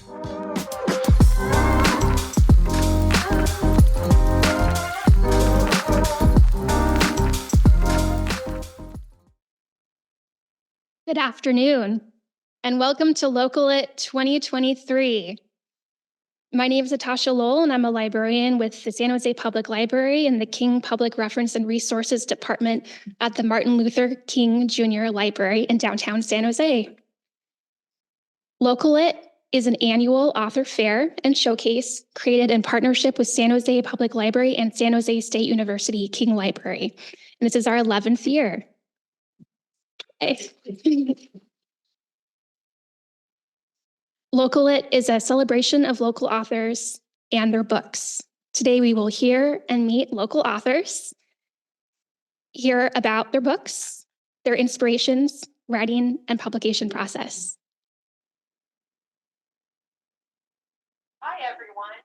Good afternoon, and welcome to LocalLit 2023. My name is Natasha Lowell, and I'm a librarian with the San Jose Public Library and the King Public Reference and Resources Department at the Martin Luther King Jr. Library in downtown San Jose. LocalLit is an annual author fair and showcase created in partnership with San Jose Public Library and San Jose State University King Library. And this is our 11th year. LocalLit is a celebration of local authors and their books. Today we will hear and meet local authors, hear about their books, their inspirations, writing, and publication process. Hi, everyone.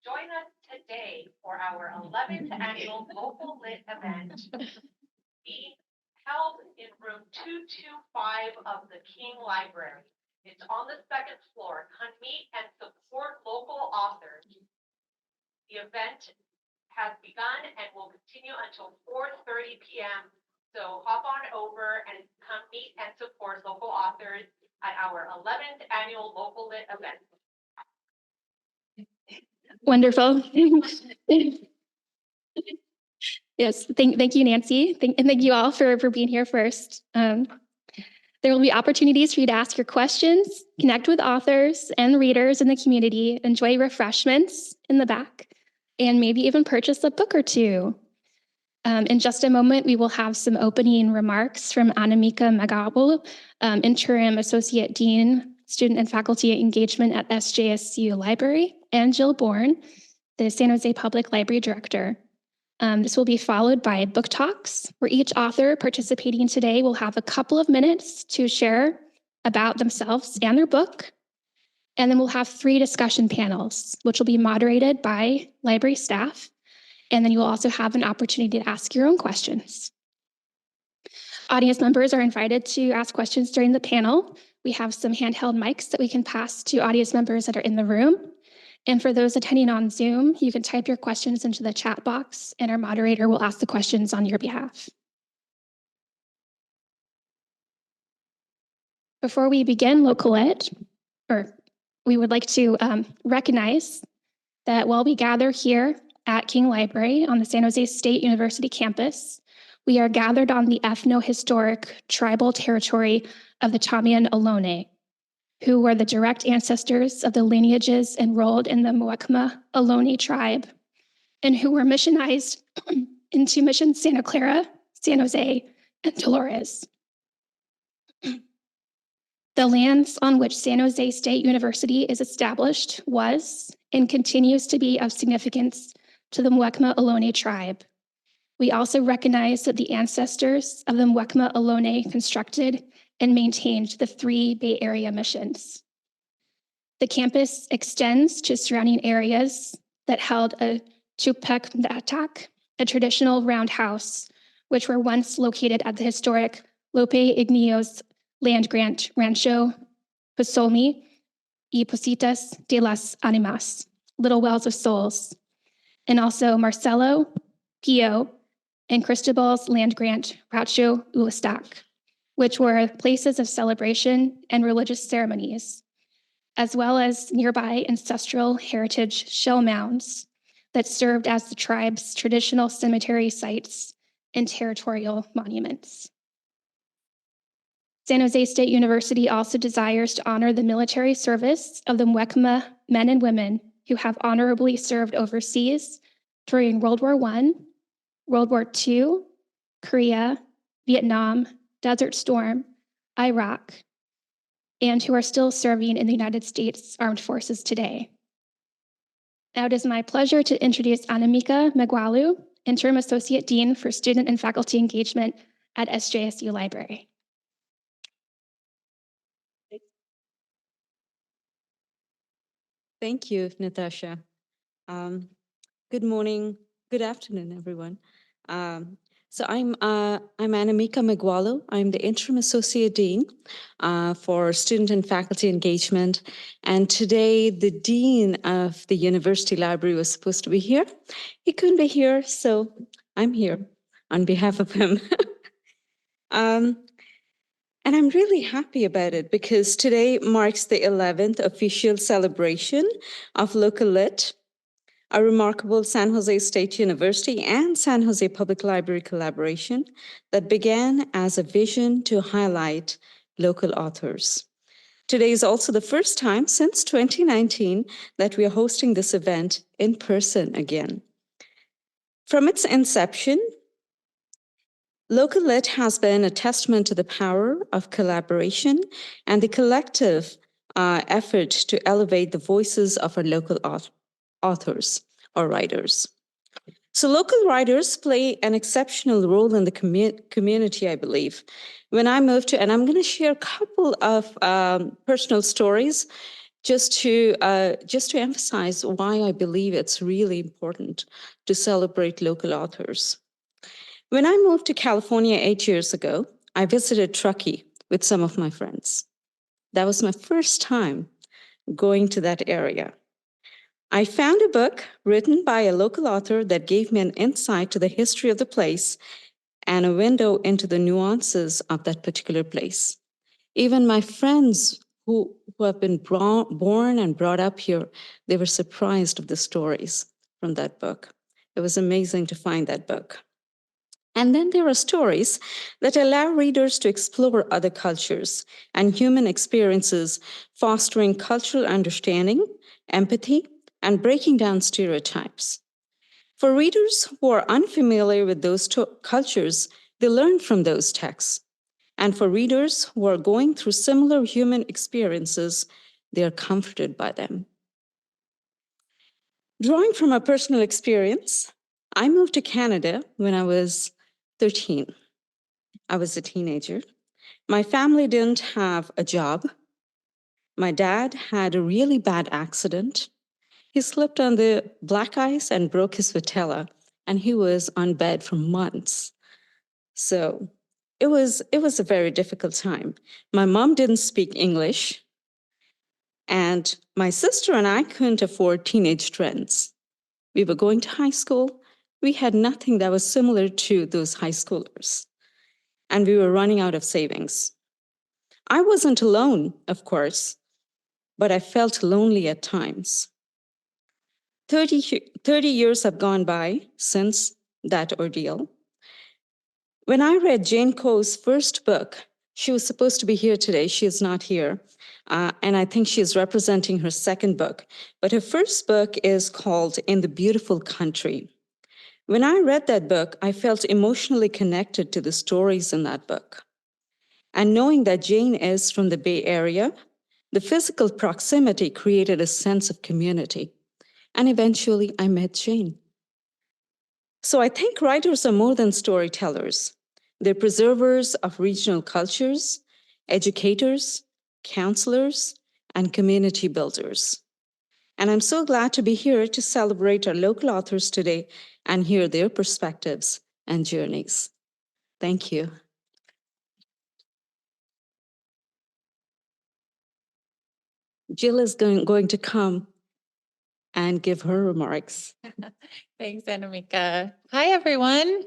Join us today for our 11th annual LocalLit event being held in room 225 of the King Library. It's on the second floor. Come meet and support local authors. The event has begun and will continue until 4:30 p.m. So hop on over and come meet and support local authors at our 11th annual LocalLit event. Wonderful. Yes, thank you, Nancy. And thank you all for being here first. There will be opportunities for you to ask your questions, connect with authors and readers in the community, enjoy refreshments in the back, and maybe even purchase a book or two. In just a moment, we will have some opening remarks from Anamika Magabu, Interim Associate Dean, Student and Faculty Engagement at SJSU Library, and Jill Bourne, the San Jose Public Library Director. This will be followed by book talks, where each author participating today will have a couple of minutes to share about themselves and their book. And then we'll have 3 discussion panels, which will be moderated by library staff. And then you will also have an opportunity to ask your own questions. Audience members are invited to ask questions during the panel. We have some handheld mics that we can pass to audience members that are in the room. And for those attending on Zoom, you can type your questions into the chat box, and our moderator will ask the questions on your behalf. Before we begin LocalLit, we would like to recognize that while we gather here at King Library on the San Jose State University campus, we are gathered on the ethno-historic tribal territory of the Chamian Ohlone, who were the direct ancestors of the lineages enrolled in the Muwekma Ohlone tribe, and who were missionized into Mission Santa Clara, San Jose, and Dolores. The lands on which San Jose State University is established was and continues to be of significance to the Muwekma Ohlone tribe. We also recognize that the ancestors of the Muwekma Ohlone constructed and maintained the 3 Bay Area missions. The campus extends to surrounding areas that held a chupek datak, a traditional roundhouse, which were once located at the historic Lope Igneos land grant Rancho Posolmi y Positas de las Animas, Little Wells of Souls, and also Marcelo, Pio, and Cristobal's land grant Rancho Ulastac, which were places of celebration and religious ceremonies, as well as nearby ancestral heritage shell mounds that served as the tribe's traditional cemetery sites and territorial monuments. San Jose State University also desires to honor the military service of the Muwekma men and women who have honorably served overseas during World War I, World War II, Korea, Vietnam, Desert Storm, Iraq, and who are still serving in the United States Armed Forces today. Now it is my pleasure to introduce Anamika Megwalu, Interim Associate Dean for Student and Faculty Engagement at SJSU Library. Thank you, Natasha. Good morning, good afternoon, everyone. So I'm Anamika Migualo. I'm the Interim Associate Dean for Student and Faculty Engagement. And today the Dean of the University Library was supposed to be here. He couldn't be here, so I'm here on behalf of him. And I'm really happy about it because today marks the 11th official celebration of LocalLit, a remarkable San Jose State University and San Jose Public Library collaboration that began as a vision to highlight local authors. Today is also the first time since 2019 that we are hosting this event in person again. From its inception, LocalLit has been a testament to the power of collaboration and the collective effort to elevate the voices of our local authors or writers. So local writers play an exceptional role in the community, I believe. When I moved to, and I'm going to share a couple of personal stories just to emphasize why I believe it's really important to celebrate local authors. When I moved to California 8 years ago, I visited Truckee with some of my friends. That was my first time going to that area. I found a book written by a local author that gave me an insight to the history of the place and a window into the nuances of that particular place. Even my friends who have been born and brought up here, they were surprised of the stories from that book. It was amazing to find that book. And then there are stories that allow readers to explore other cultures and human experiences, fostering cultural understanding, empathy, and breaking down stereotypes. For readers who are unfamiliar with those cultures, they learn from those texts. And for readers who are going through similar human experiences, they are comforted by them. Drawing from a personal experience, I moved to Canada when I was 13. I was a teenager. My family didn't have a job. My dad had a really bad accident. He slipped on the black ice and broke his patella, and he was on bed for months. So it was a very difficult time. My mom didn't speak English, and my sister and I couldn't afford teenage trends. We were going to high school. We had nothing that was similar to those high schoolers, and we were running out of savings. I wasn't alone, of course, but I felt lonely at times. 30 years have gone by since that ordeal. When I read Jane Coe's first book, she was supposed to be here today. She is not here. And I think she is representing her second book. But her first book is called In the Beautiful Country. When I read that book, I felt emotionally connected to the stories in that book. And knowing that Jane is from the Bay Area, the physical proximity created a sense of community. And eventually I met Jane. So I think writers are more than storytellers. They're preservers of regional cultures, educators, counselors, and community builders. And I'm so glad to be here to celebrate our local authors today and hear their perspectives and journeys. Thank you. Jill is going to come and give her remarks. Thanks, Anamika. Hi, everyone.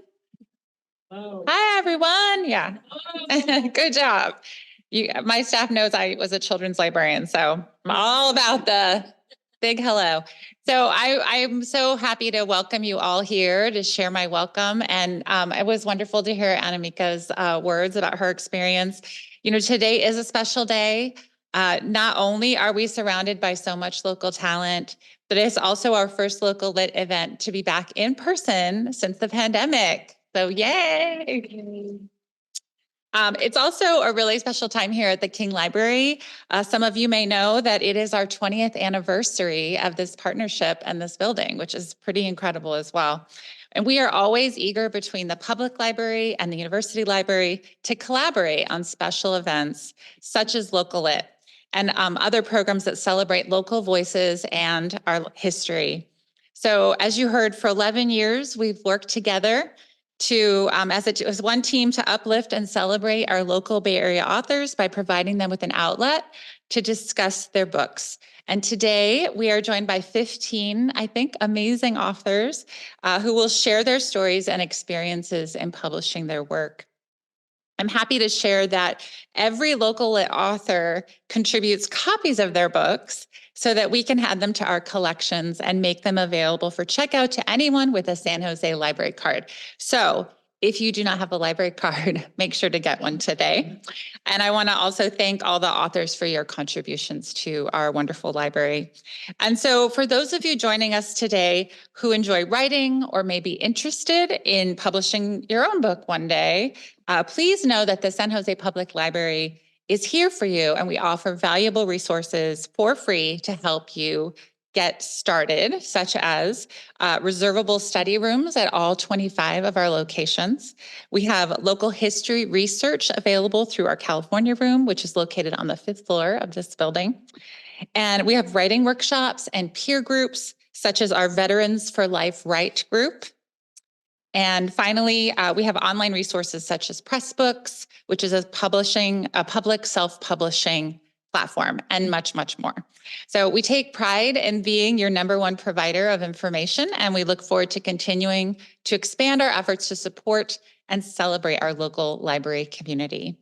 Hello. Hi, everyone. Yeah. Good job. My staff knows I was a children's librarian, so I'm all about the big hello. So I'm so happy to welcome you all here to share my welcome. And it was wonderful to hear Anamika's words about her experience. You know, today is a special day. Not only are we surrounded by so much local talent, but it's also our first local lit event to be back in person since the pandemic. So yay! It's also a really special time here at the King Library. Some of you may know that it is our 20th anniversary of this partnership and this building, which is pretty incredible as well. And we are always eager between the public library and the university library to collaborate on special events such as LocalLit and other programs that celebrate local voices and our history. So as you heard, for 11 years, we've worked together as one team to uplift and celebrate our local Bay Area authors by providing them with an outlet to discuss their books. And today we are joined by 15, I think, amazing authors who will share their stories and experiences in publishing their work. I'm happy to share that every local lit author contributes copies of their books so that we can add them to our collections and make them available for checkout to anyone with a San Jose library card. So if you do not have a library card, make sure to get one today. And I want to also thank all the authors for your contributions to our wonderful library. And so for those of you joining us today who enjoy writing or may be interested in publishing your own book one day, please know that the San Jose Public Library is here for you, and we offer valuable resources for free to help you get started, such as reservable study rooms at all 25 of our locations. We have local history research available through our California room, which is located on the 5th floor of this building. And we have writing workshops and peer groups, such as our Veterans for Life Write group. And finally, we have online resources such as Pressbooks, which is a public self-publishing platform, and much, much more. So we take pride in being your #1 provider of information, and we look forward to continuing to expand our efforts to support and celebrate our local library community.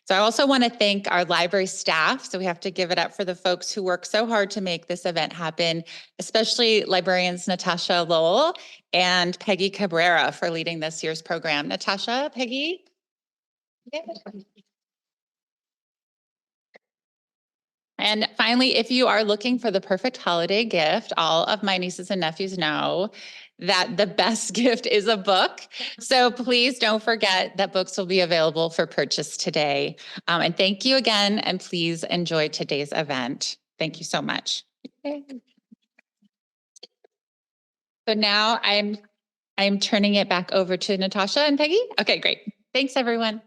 So I also want to thank our library staff. So we have to give it up for the folks who work so hard to make this event happen, especially librarians Natasha Lowell and Peggy Cabrera for leading this year's program. Natasha, Peggy? Yeah. And finally, if you are looking for the perfect holiday gift, all of my nieces and nephews know that the best gift is a book. So please don't forget that books will be available for purchase today. And thank you again, and please enjoy today's event. Thank you so much. So now I'm turning it back over to Natasha and Peggy. Okay, great. Thanks, everyone.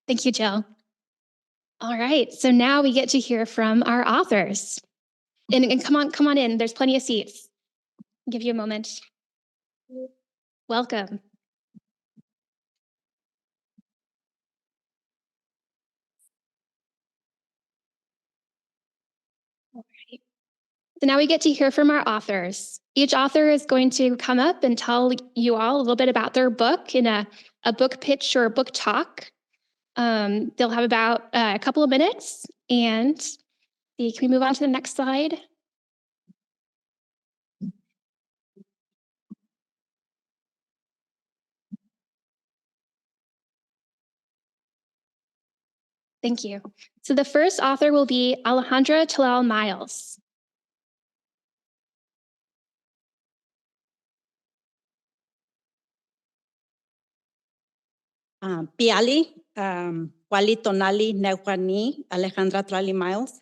Thank you, Jill. All right, so now we get to hear from our authors. And come on in, there's plenty of seats. I'll give you a moment. Welcome. All right. So now we get to hear from our authors. Each author is going to come up and tell you all a little bit about their book in a book pitch or a book talk. They'll have about a couple of minutes, and can we move on to the next slide? Thank you. So the first author will be Alejandra Talal Miles. Piali, Wali Tonali Neuquani, Alejandra Tlali Miles.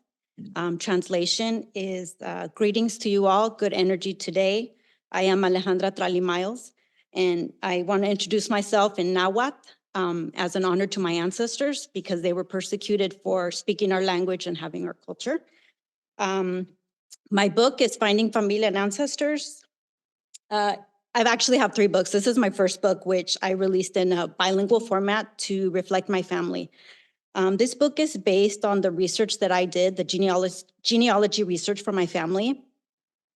Translation is greetings to you all, good energy today. I am Alejandra Tlali Miles, and I want to introduce myself in Nahuatl as an honor to my ancestors because they were persecuted for speaking our language and having our culture. My book is Finding Familia and Ancestors. I've actually have 3 books. This is my first book, which I released in a bilingual format to reflect my family. This book is based on the research that I did, the genealogy research for my family.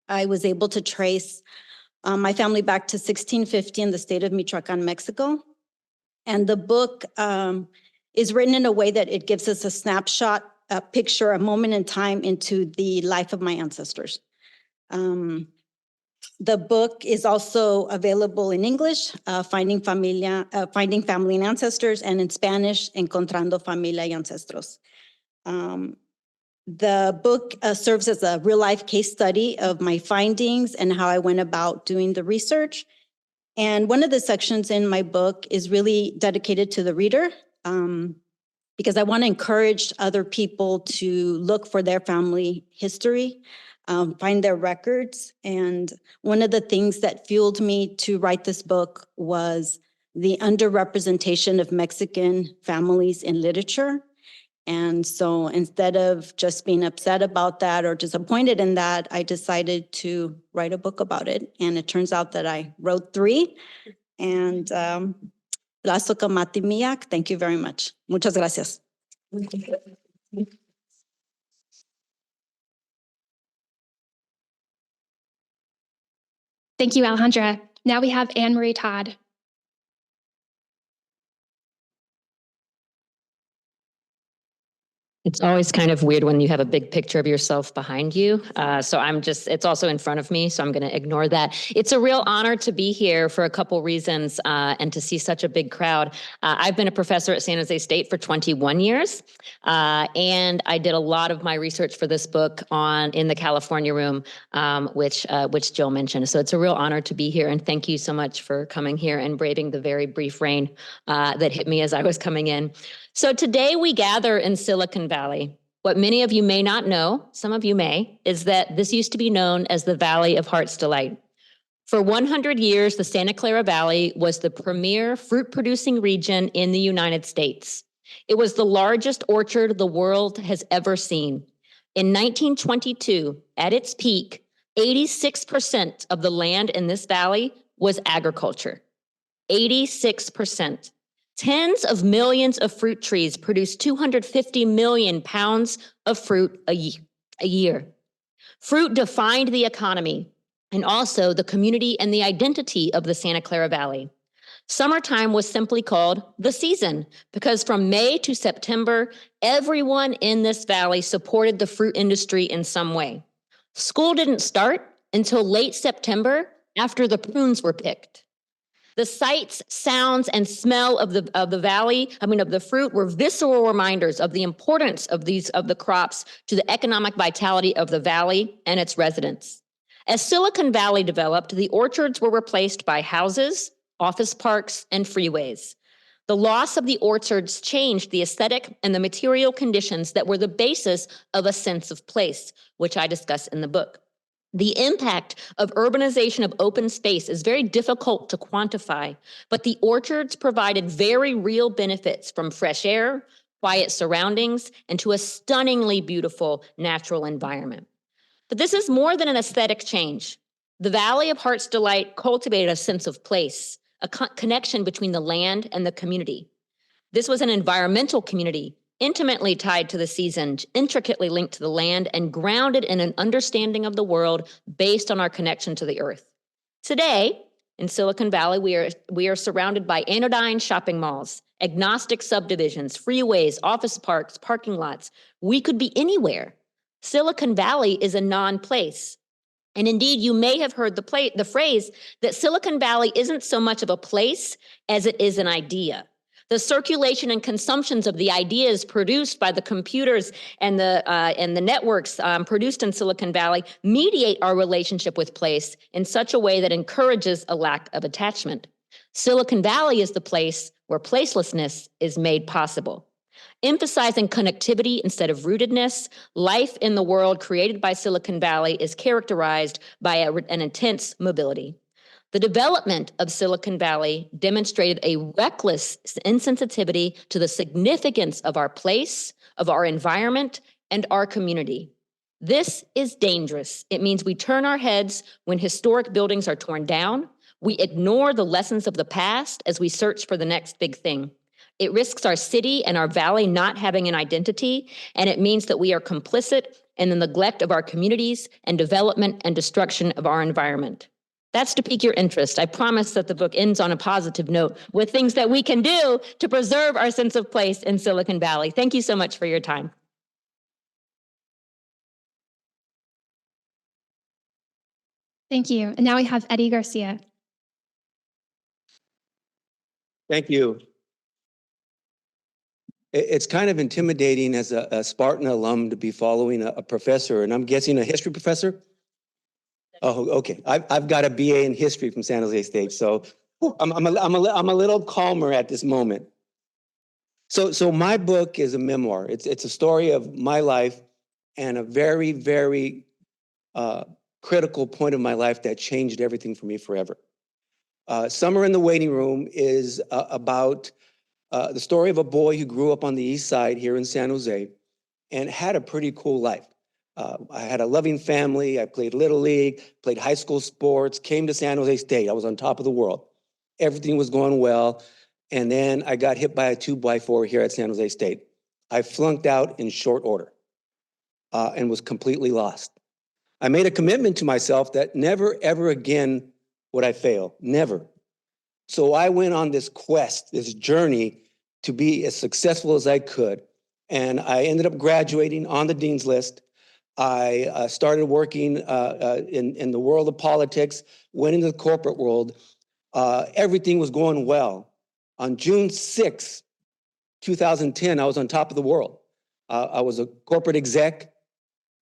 I was able to trace my family back to 1650 in the state of Michoacan, Mexico. And the book is written in a way that it gives us a snapshot, a picture, a moment in time into the life of my ancestors. The book is also available in English, Finding Family and Ancestors, and in Spanish, Encontrando Familia y Ancestros. The book serves as a real-life case study of my findings and how I went about doing the research. And one of the sections in my book is really dedicated to the reader because I want to encourage other people to look for their family history, find their records. And one of the things that fueled me to write this book was the underrepresentation of Mexican families in literature. And so instead of just being upset about that or disappointed in that, I decided to write a book about it. And it turns out that I wrote 3. And Lazo Kamatimiak, thank you very much. Muchas gracias. Thank you, Alejandra. Now we have Anne Marie Todd. It's always kind of weird when you have a big picture of yourself behind you. So it's also in front of me, so I'm going to ignore that. It's a real honor to be here for a couple reasons and to see such a big crowd. I've been a professor at San Jose State for 21 years, and I did a lot of my research for this book in the California room, which Jill mentioned. So it's a real honor to be here, and thank you so much for coming here and braving the very brief rain that hit me as I was coming in. So today we gather in Silicon Valley. What many of you may not know, some of you may, is that this used to be known as the Valley of Heart's Delight. For 100 years, the Santa Clara Valley was the premier fruit-producing region in the United States. It was the largest orchard the world has ever seen. In 1922, at its peak, 86% of the land in this valley was agriculture. 86%. Tens of millions of fruit trees produce 250 million pounds of fruit a year. Fruit defined the economy and also the community and the identity of the Santa Clara Valley. Summertime was simply called the season because from May to September, everyone in this valley supported the fruit industry in some way. School didn't start until late September after the prunes were picked. The sights, sounds, and smell of the fruit were visceral reminders of the importance of the crops to the economic vitality of the valley and its residents. As Silicon Valley developed, the orchards were replaced by houses, office parks, and freeways. The loss of the orchards changed the aesthetic and the material conditions that were the basis of a sense of place, which I discuss in the book. The impact of urbanization of open space is very difficult to quantify, but the orchards provided very real benefits from fresh air, quiet surroundings, and to a stunningly beautiful natural environment. But this is more than an aesthetic change. The Valley of Heart's Delight cultivated a sense of place, a connection between the land and the community. This was an environmental community, intimately tied to the season, intricately linked to the land, and grounded in an understanding of the world based on our connection to the earth. Today, in Silicon Valley, we are surrounded by anodyne shopping malls, agnostic subdivisions, freeways, office parks, parking lots. We could be anywhere. Silicon Valley is a non-place. And indeed, you may have heard the phrase that Silicon Valley isn't so much of a place as it is an idea. The circulation and consumptions of the ideas produced by the computers and the networks produced in Silicon Valley mediate our relationship with place in such a way that encourages a lack of attachment. Silicon Valley is the place where placelessness is made possible. Emphasizing connectivity instead of rootedness, life in the world created by Silicon Valley is characterized by an intense mobility. The development of Silicon Valley demonstrated a reckless insensitivity to the significance of our place, of our environment, and our community. This is dangerous. It means we turn our heads when historic buildings are torn down. We ignore the lessons of the past as we search for the next big thing. It risks our city and our valley not having an identity, and it means that we are complicit in the neglect of our communities and development and destruction of our environment. That's to pique your interest. I promise that the book ends on a positive note with things that we can do to preserve our sense of place in Silicon Valley. Thank you so much for your time. Thank you. And now we have Eddie Garcia. Thank you. It's kind of intimidating as a Spartan alum to be following a professor, and I'm guessing a history professor? Oh, okay. I've got a BA in history from San Jose State, so I'm a little calmer at this moment. So my book is a memoir. It's a story of my life and a very, very critical point of my life that changed everything for me forever. Summer in the Waiting Room is about The story of a boy who grew up on the east side here in San Jose and had a pretty cool life. I had a loving family. I played Little League, played high school sports, came to San Jose State. I was on top of the world. Everything was going well. And then I got hit by a 2x4 here at San Jose State. I flunked out in short order and was completely lost. I made a commitment to myself that never, ever again would I fail, never. So I went on this quest, this journey to be as successful as I could. And I ended up graduating on the dean's list. I started working in the world of politics, went into the corporate world. Everything was going well. On June 6, 2010, I was on top of the world. I was a corporate exec.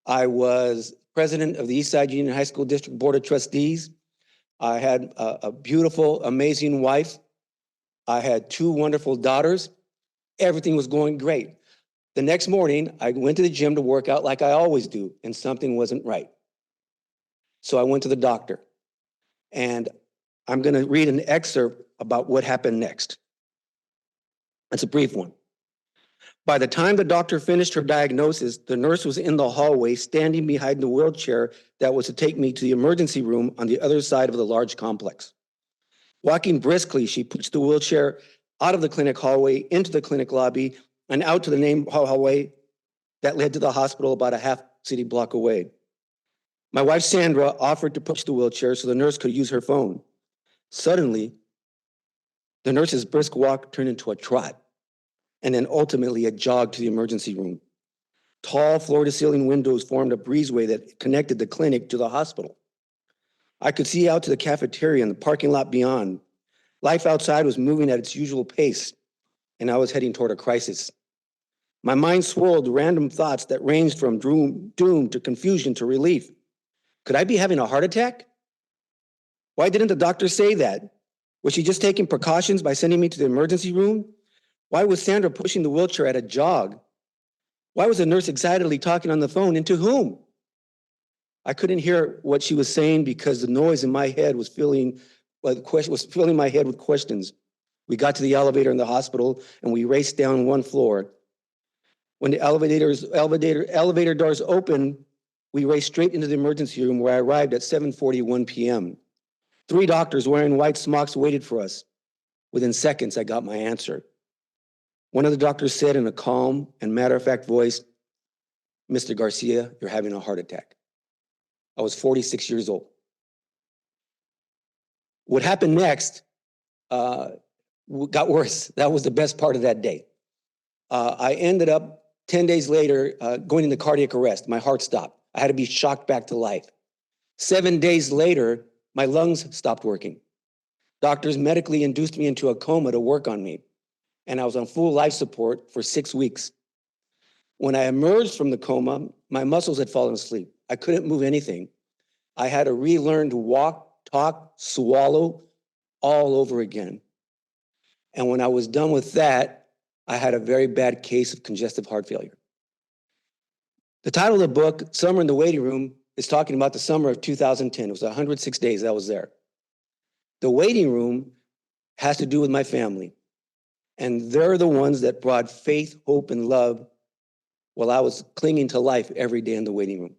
I was president of the Eastside Union High School District Board of Trustees. I had a beautiful, amazing wife. I had 2 wonderful daughters. Everything was going great. The next morning, I went to the gym to work out like I always do, and something wasn't right. So I went to the doctor. And I'm going to read an excerpt about what happened next. It's a brief one. By the time the doctor finished her diagnosis, the nurse was in the hallway standing behind the wheelchair that was to take me to the emergency room on the other side of the large complex. Walking briskly, she pushed the wheelchair out of the clinic hallway into the clinic lobby and out to the main hallway that led to the hospital about a half city block away. My wife, Sandra, offered to push the wheelchair so the nurse could use her phone. Suddenly, the nurse's brisk walk turned into a trot, and then ultimately a jog to the emergency room. Tall floor-to-ceiling windows formed a breezeway that connected the clinic to the hospital. I could see out to the cafeteria and the parking lot beyond. Life outside was moving at its usual pace, and I was heading toward a crisis. My mind swirled random thoughts that ranged from doom to confusion to relief. Could I be having a heart attack? Why didn't the doctor say that? Was she just taking precautions by sending me to the emergency room? Why was Sandra pushing the wheelchair at a jog? Why was the nurse excitedly talking on the phone, and to whom? I couldn't hear what she was saying because the noise in my head was filling my head with questions. We got to the elevator in the hospital and we raced down one floor. When the elevator doors opened, we raced straight into the emergency room where I arrived at 7:41 p.m. 3 doctors wearing white smocks waited for us. Within seconds, I got my answer. One of the doctors said in a calm and matter-of-fact voice, "Mr. Garcia, you're having a heart attack." I was 46 years old. What happened next got worse. That was the best part of that day. I ended up 10 days later going into cardiac arrest. My heart stopped. I had to be shocked back to life. 7 days later, my lungs stopped working. Doctors medically induced me into a coma to work on me, and I was on full life support for 6 weeks. When I emerged from the coma, my muscles had fallen asleep. I couldn't move anything. I had to relearn to walk, talk, swallow all over again. And when I was done with that, I had a very bad case of congestive heart failure. The title of the book, Summer in the Waiting Room, is talking about the summer of 2010. It was 106 days I was there. The waiting room has to do with my family. And they're the ones that brought faith, hope, and love while I was clinging to life every day in the waiting room.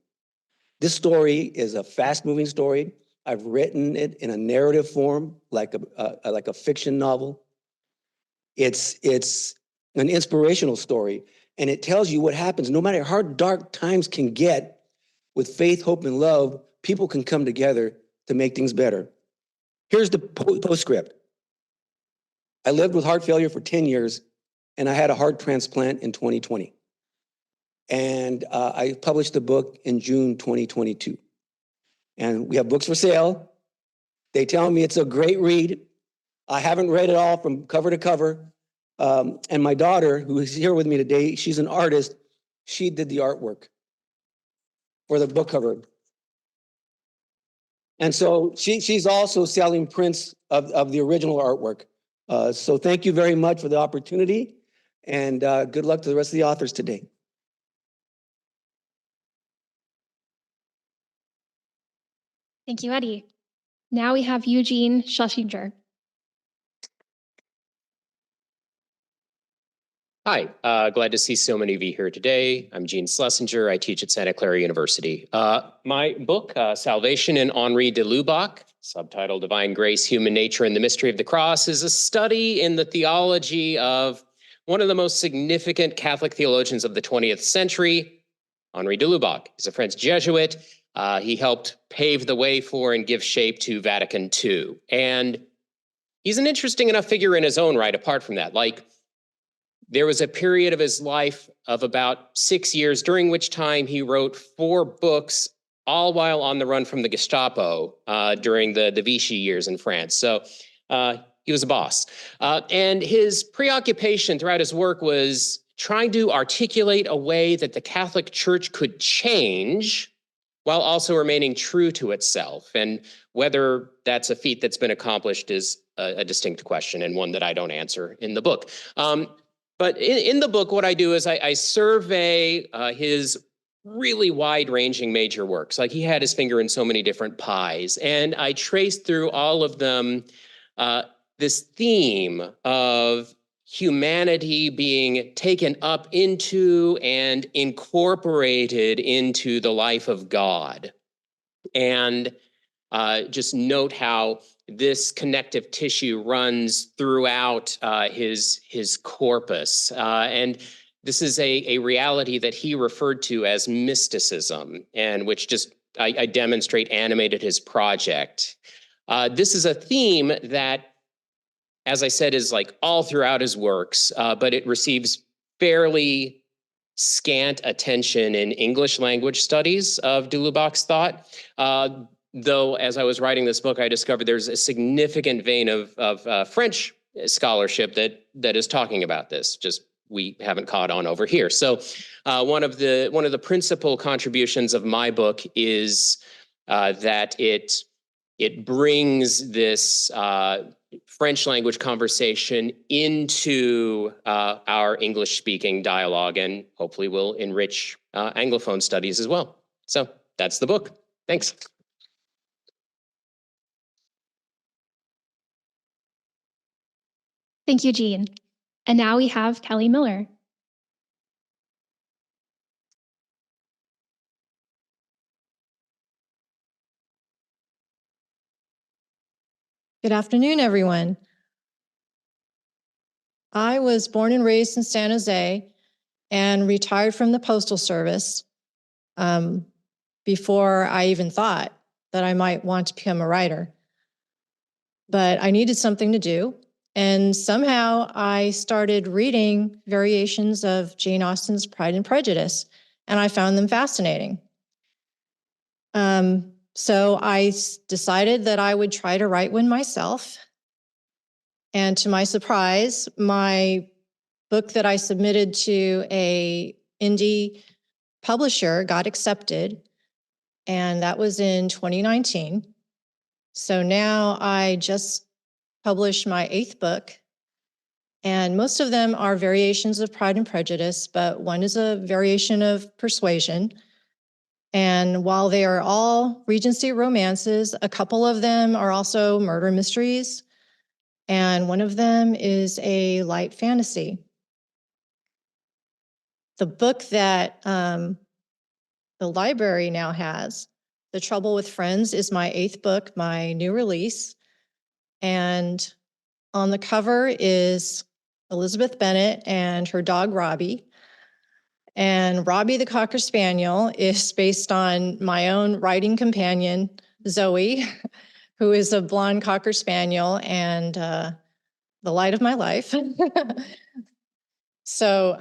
This story is a fast-moving story. I've written it in a narrative form, like a fiction novel. It's an inspirational story, and it tells you what happens. No matter how dark times can get, with faith, hope, and love, people can come together to make things better. Here's the postscript. I lived with heart failure for 10 years, and I had a heart transplant in 2020. And I published the book in June 2022. And we have books for sale. They tell me it's a great read. I haven't read it all from cover to cover. And my daughter, who is here with me today, she's an artist. She did the artwork for the book cover. And so she's also selling prints of the original artwork. So thank you very much for the opportunity, and good luck to the rest of the authors today. Thank you, Eddie. Now we have Eugene Schlesinger. Hi, glad to see so many of you here today. I'm Gene Schlesinger. I teach at Santa Clara University. My book, Salvation in Henri de Lubac, subtitled Divine Grace, Human Nature, and the Mystery of the Cross, is a study in the theology of one of the most significant Catholic theologians of the 20th century, Henri de Lubac. He's a French Jesuit. He helped pave the way for and give shape to Vatican II. And he's an interesting enough figure in his own right, apart from that. There was a period of his life of about 6 years, during which time he wrote 4 books, all while on the run from the Gestapo during the Vichy years in France. So he was a boss. And his preoccupation throughout his work was trying to articulate a way that the Catholic Church could change while also remaining true to itself. And whether that's a feat that's been accomplished is a distinct question, and one that I don't answer in the book. But in the book, what I do is I survey his really wide-ranging major works. Like, he had his finger in so many different pies. And I trace through all of them this theme of humanity being taken up into and incorporated into the life of God. And just note how this connective tissue runs throughout his corpus. And this is a reality that he referred to as mysticism, and which just I demonstrate animated his project. This is a theme that, as I said, is like all throughout his works, but it receives fairly scant attention in English language studies of de Lubac's thought. Though, as I was writing this book, I discovered there's a significant vein of French scholarship that is talking about this. Just we haven't caught on over here. So, one of the principal contributions of my book is that it brings this French language conversation into our English-speaking dialogue, and hopefully will enrich Anglophone studies as well. So that's the book. Thanks. Thank you, Jean. And now we have Kelly Miller. Good afternoon, everyone. I was born and raised in San Jose and retired from the Postal Service before I even thought that I might want to become a writer. But I needed something to do. And somehow I started reading variations of Jane Austen's Pride and Prejudice, and I found them fascinating. So I decided that I would try to write one myself. And to my surprise, my book that I submitted to an indie publisher got accepted, and that was in 2019. So now I just published my 8th book, and most of them are variations of Pride and Prejudice, but one is a variation of Persuasion. And while they are all Regency romances, a couple of them are also murder mysteries, and one of them is a light fantasy. The book that the library now has, The Trouble with Friends, is my 8th book, my new release. And on the cover is Elizabeth Bennet and her dog, Robbie. And Robbie the Cocker Spaniel is based on my own writing companion, Zoe, who is a blonde Cocker Spaniel and the light of my life. So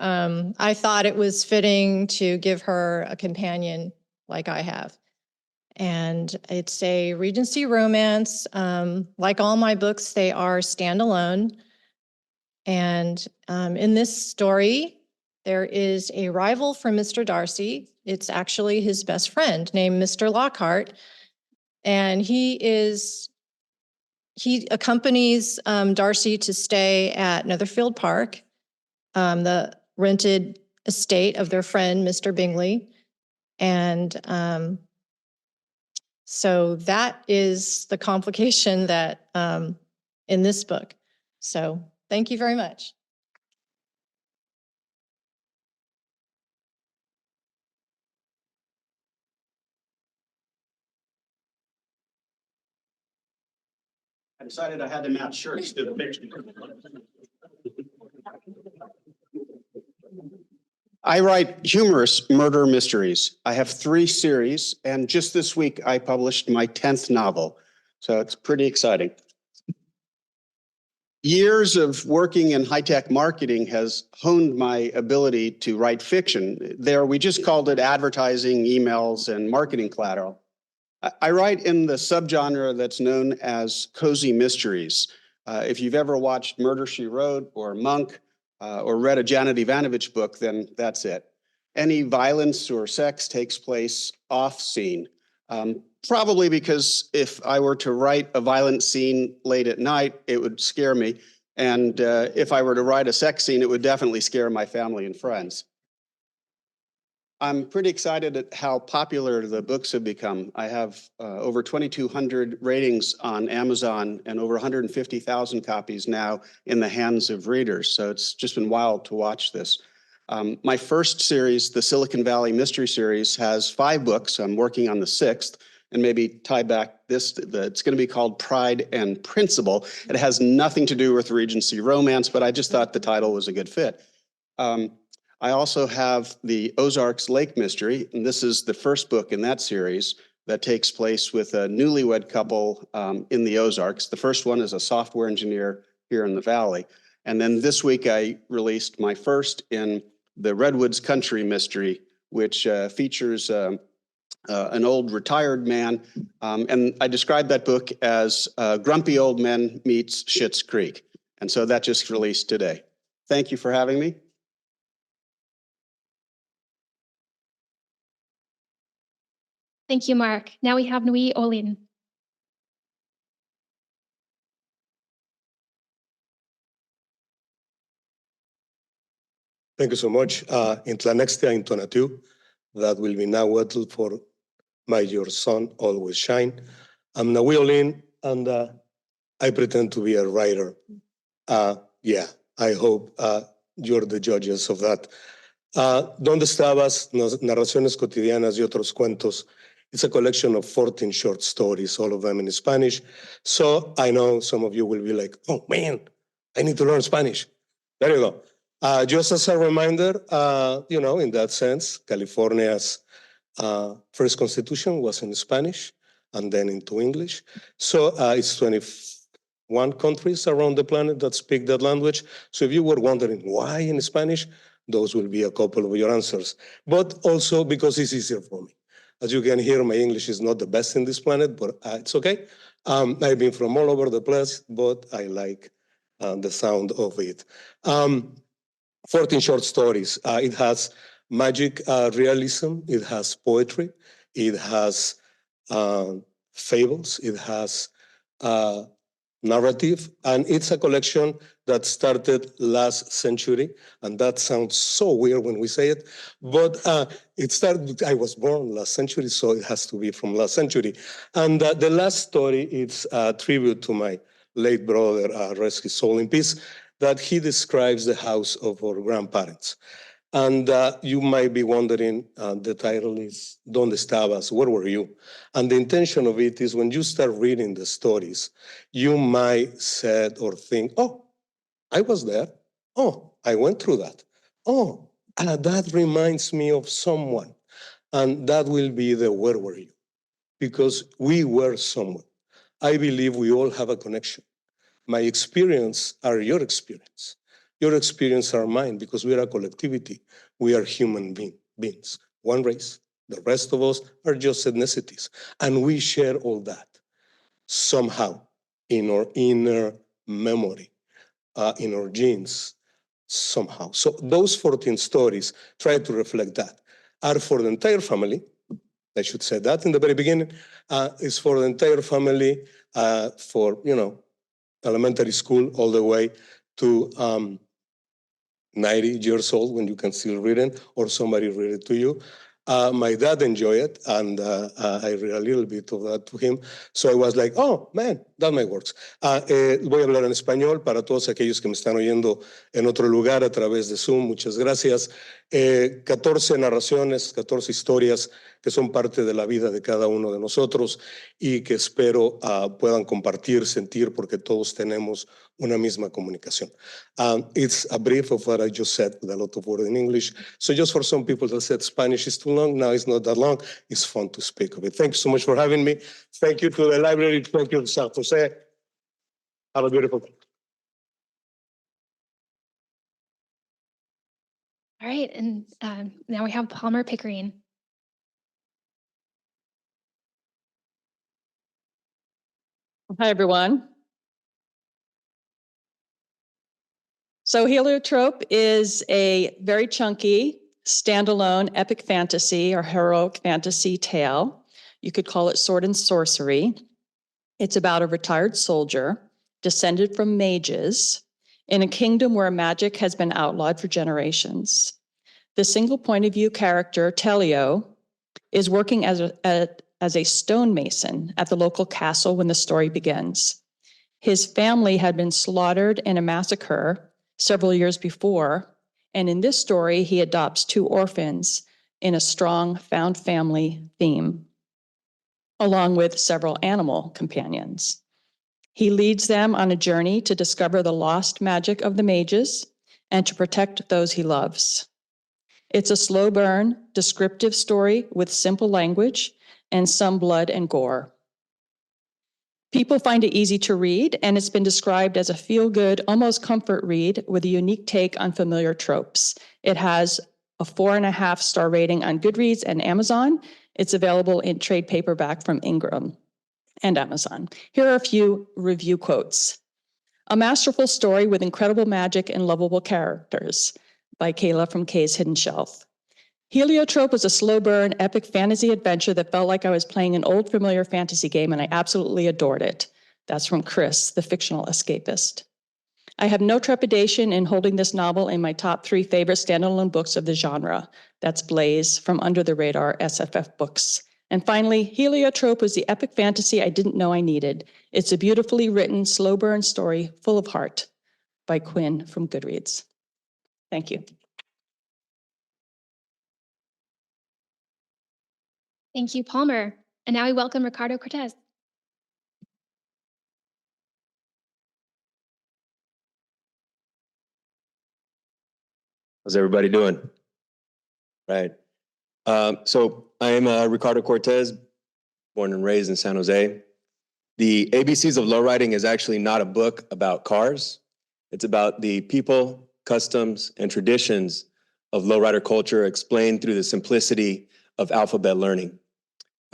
I thought it was fitting to give her a companion like I have. And it's a Regency romance. Like all my books, they are standalone. And in this story, there is a rival for Mr. Darcy. It's actually his best friend named Mr. Lockhart. And he accompanies Darcy to stay at Netherfield Park, the rented estate of their friend, Mr. Bingley. And so that is the complication that in this book. So thank you very much. decided I had to match shirts to the picture. I write humorous murder mysteries. I have 3 series, and just this week I published my 10th novel. So it's pretty exciting. Years of working in high-tech marketing has honed my ability to write fiction. There, we just called it advertising, emails, and marketing collateral. I write in the subgenre that's known as cozy mysteries. If you've ever watched Murder, She Wrote or Monk or read a Janet Ivanovich book, then that's it. Any violence or sex takes place off scene. Probably because if I were to write a violent scene late at night, it would scare me. And if I were to write a sex scene, it would definitely scare my family and friends. I'm pretty excited at how popular the books have become. I have over 2,200 ratings on Amazon and over 150,000 copies now in the hands of readers. So it's just been wild to watch this. My first series, the Silicon Valley Mystery Series, has 5 books. I'm working on the 6th, and maybe tie back this. It's going to be called Pride and Principle. It has nothing to do with Regency romance, but I just thought the title was a good fit. I also have the Ozarks Lake Mystery, and this is the first book in that series that takes place with a newlywed couple in the Ozarks. The first one is a software engineer here in the Valley. And then this week I released my first in the Redwoods Country Mystery, which features an old retired man. And I described that book as Grumpy Old Men Meets Schitt's Creek. And so that just released today. Thank you for having me. Thank you, Mark. Now we have Nui Olin. Thank you so much. In Tlanextia in Tonatiuh, that will be now wettled for my your son always shine. I'm Naui Olin, and I pretend to be a writer. Yeah, I hope you're the judges of that. ¿Dónde estabas? Narraciones cotidianas y otros cuentos. It's a collection of 14 short stories, all of them in Spanish. So I know some of you will be like, oh man, I need to learn Spanish. There you go. Just as a reminder, you know, in that sense, California's first constitution was in Spanish and then into English. So it's 21 countries around the planet that speak that language. So if you were wondering why in Spanish, those will be a couple of your answers. But also because it's easier for me. As you can hear, my English is not the best in this planet, but it's okay. I've been from all over the place, but I like the sound of it. 14 short stories. It has magic realism. It has poetry. It has fables. It has narrative. And it's a collection that started last century. And that sounds so weird when we say it. But it started, I was born last century, so it has to be from last century. And the last story is a tribute to my late brother, rest his soul in peace, that he describes the house of our grandparents. And you might be wondering, the title is ¿Dónde estabas? Where were you? And the intention of it is when you start reading the stories, you might say or think, oh, I was there. Oh, I went through that. Oh, that reminds me of someone. And that will be the where were you? Because we were someone. I believe we all have a connection. My experience are your experience. Your experience are mine because we are a collectivity. We are human beings, one race. The rest of us are just ethnicities. And we share all that somehow in our inner memory, in our genes, somehow. So those 14 stories try to reflect that. Are for the entire family. I should say that in the very beginning. It's for the entire family, for, you know, elementary school all the way to 90 years old when you can still read it or somebody read it to you. My dad enjoyed it and I read a little bit of that to him. So I was like, oh man, that might work. Voy a hablar en español para todos aquellos que me están oyendo en otro lugar a través de Zoom. Muchas gracias. 14 narraciones, 14 historias que son parte de la vida de cada uno de nosotros y que espero puedan compartir, sentir, porque todos tenemos una misma comunicación. It's a brief of what I just said with a lot of words in English. So just for some people that said Spanish is too long, now it's not that long. It's fun to speak of it. Thank you so much for having me. Thank you to the library. Thank you to San Jose. Have a beautiful day. All right, and now we have Palmer Pickering. Hi, everyone. So Heliotrope is a very chunky, standalone epic fantasy or heroic fantasy tale. You could call it sword and sorcery. It's about a retired soldier descended from mages in a kingdom where magic has been outlawed for generations. The single point of view character, Telio, is working as a stonemason at the local castle when the story begins. His family had been slaughtered in a massacre several years before, and in this story, he adopts 2 orphans in a strong found family theme, along with several animal companions. He leads them on a journey to discover the lost magic of the mages and to protect those he loves. It's a slow burn, descriptive story with simple language and some blood and gore. People find it easy to read, and it's been described as a feel-good, almost comfort read with a unique take on familiar tropes. It has a 4.5-star rating on Goodreads and Amazon. It's available in trade paperback from Ingram and Amazon. Here are a few review quotes. A masterful story with incredible magic and lovable characters by Kayla from Kay's Hidden Shelf. Heliotrope was a slow burn, epic fantasy adventure that felt like I was playing an old familiar fantasy game, and I absolutely adored it. That's from Chris, the fictional escapist. I have no trepidation in holding this novel in my top 3 favorite standalone books of the genre. That's Blaze from Under the Radar SFF Books. And finally, Heliotrope was the epic fantasy I didn't know I needed. It's a beautifully written, slow burn story full of heart by Quinn from Goodreads. Thank you. Thank you, Palmer. And now we welcome Ricardo Cortez. How's everybody doing? Right. So I am Ricardo Cortez, born and raised in San Jose. The ABCs of Lowriding is actually not a book about cars. It's about the people, customs, and traditions of lowrider culture explained through the simplicity of alphabet learning.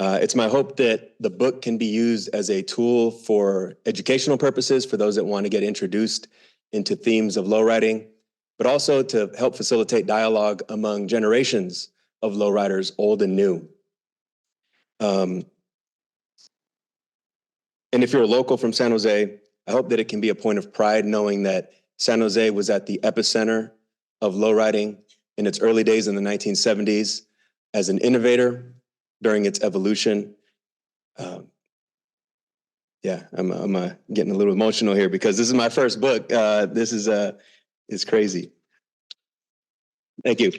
It's my hope that the book can be used as a tool for educational purposes for those that want to get introduced into themes of lowriding, but also to help facilitate dialogue among generations of lowriders, old and new. And if you're a local from San Jose, I hope that it can be a point of pride knowing that San Jose was at the epicenter of lowriding in its early days in the 1970s as an innovator during its evolution. Yeah, I'm getting a little emotional here because this is my first book. This is crazy. Thank you.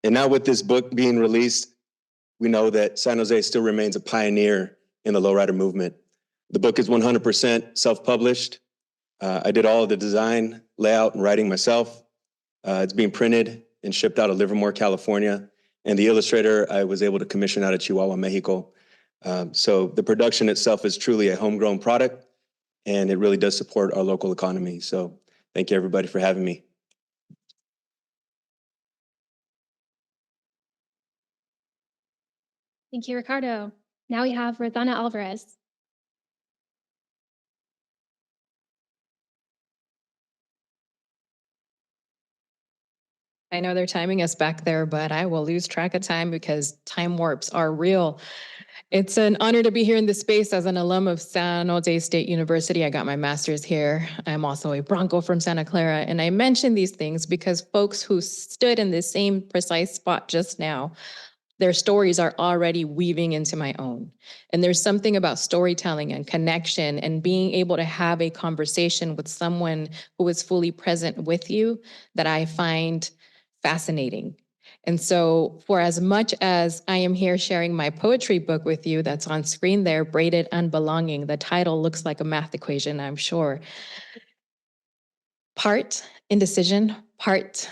And now with this book being released, we know that San Jose still remains a pioneer in the lowrider movement. The book is 100% self-published. I did all of the design, layout, and writing myself. It's being printed and shipped out of Livermore, California. And the illustrator I was able to commission out of Chihuahua, Mexico. So the production itself is truly a homegrown product, and it really does support our local economy. So thank you, everybody, for having me. Thank you, Ricardo. Now we have Rosanna Alvarez. I know they're timing us back there, but I will lose track of time because time warps are real. It's an honor to be here in this space as an alum of San Jose State University. I got my master's here. I'm also a Bronco from Santa Clara. And I mention these things because folks who stood in the same precise spot just now Their stories are already weaving into my own. And there's something about storytelling and connection and being able to have a conversation with someone who is fully present with you that I find fascinating. And so for as much as I am here sharing my poetry book with you that's on screen there, Braided Unbelonging, the title looks like a math equation, I'm sure. Part indecision, part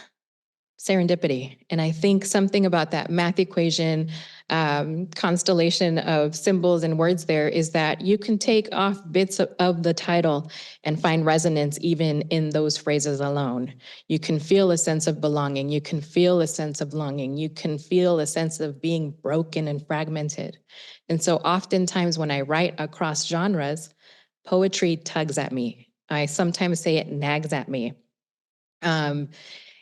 serendipity. And I think something about that math equation constellation of symbols and words there is that you can take off bits of the title and find resonance even in those phrases alone. You can feel a sense of belonging. You can feel a sense of longing. You can feel a sense of being broken and fragmented. And so oftentimes when I write across genres, poetry tugs at me. I sometimes say it nags at me. And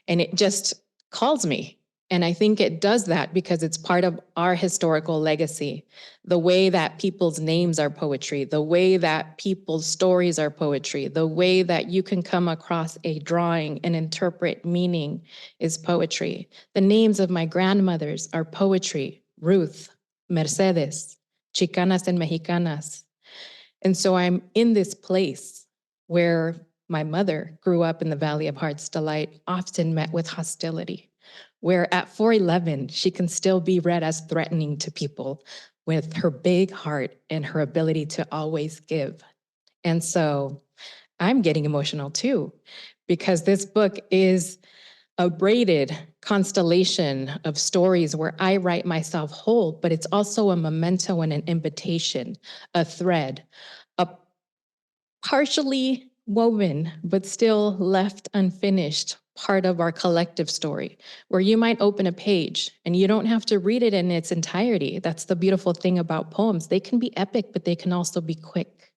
it just calls me. And I think it does that because it's part of our historical legacy. The way that people's names are poetry, the way that people's stories are poetry, the way that you can come across a drawing and interpret meaning is poetry. The names of my grandmothers are poetry: Ruth, Mercedes, Chicanas and Mexicanas. And so I'm in this place where my mother grew up in the Valley of Heart's Delight, often met with hostility, where at 4'11", she can still be read as threatening to people with her big heart and her ability to always give. And so I'm getting emotional too, because this book is a braided constellation of stories where I write myself whole, but it's also a memento and an invitation, a thread, a partially woven, but still left unfinished part of our collective story, where you might open a page and you don't have to read it in its entirety. That's the beautiful thing about poems. They can be epic, but they can also be quick.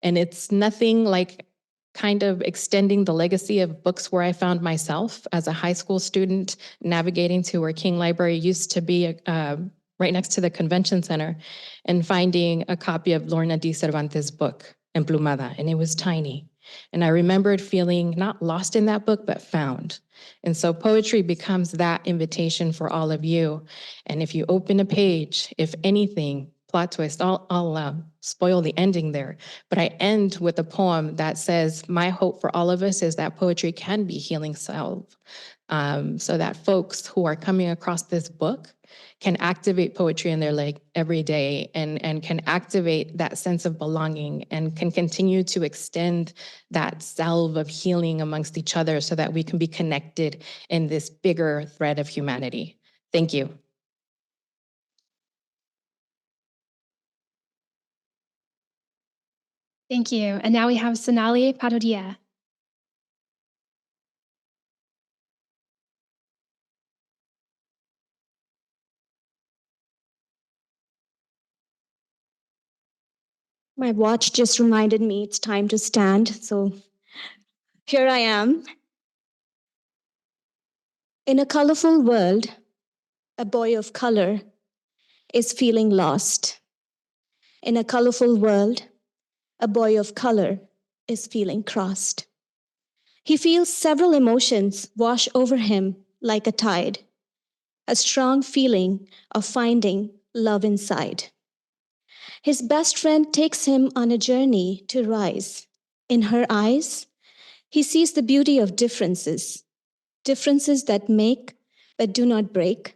And it's nothing like kind of extending the legacy of books where I found myself as a high school student navigating to where King Library used to be right next to the convention center, and finding a copy of Lorna D. Cervantes' book, Emplumada, and it was tiny. And I remembered feeling not lost in that book, but found. And so poetry becomes that invitation for all of you. And if you open a page, if anything, plot twist, I'll spoil the ending there, but I end with a poem that says, my hope for all of us is that poetry can be healing salve, so that folks who are coming across this book can activate poetry in their life every day and can activate that sense of belonging and can continue to extend that salve of healing amongst each other so that we can be connected in this bigger thread of humanity. Thank you. Thank you. And now we have Sonali Padodia. My watch just reminded me it's time to stand, so here I am. In a colorful world, a boy of color is feeling lost. In a colorful world, a boy of color is feeling crossed. He feels several emotions wash over him like a tide, a strong feeling of finding love inside. His best friend takes him on a journey to rise. In her eyes, he sees the beauty of differences, differences that make but do not break,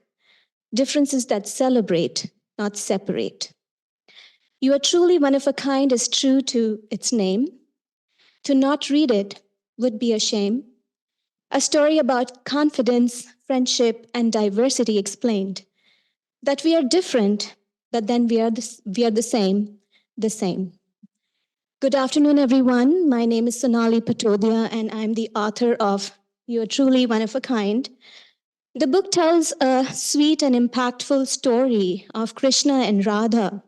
differences that celebrate, not separate. You are truly one of a kind is true to its name. To not read it would be a shame. A story about confidence, friendship, and diversity explained. That we are different, but then we are the same, the same. Good afternoon, everyone. My name is Sonali Patodia, and I'm the author of You Are Truly One of a Kind. The book tells a sweet and impactful story of Krishna and Radha,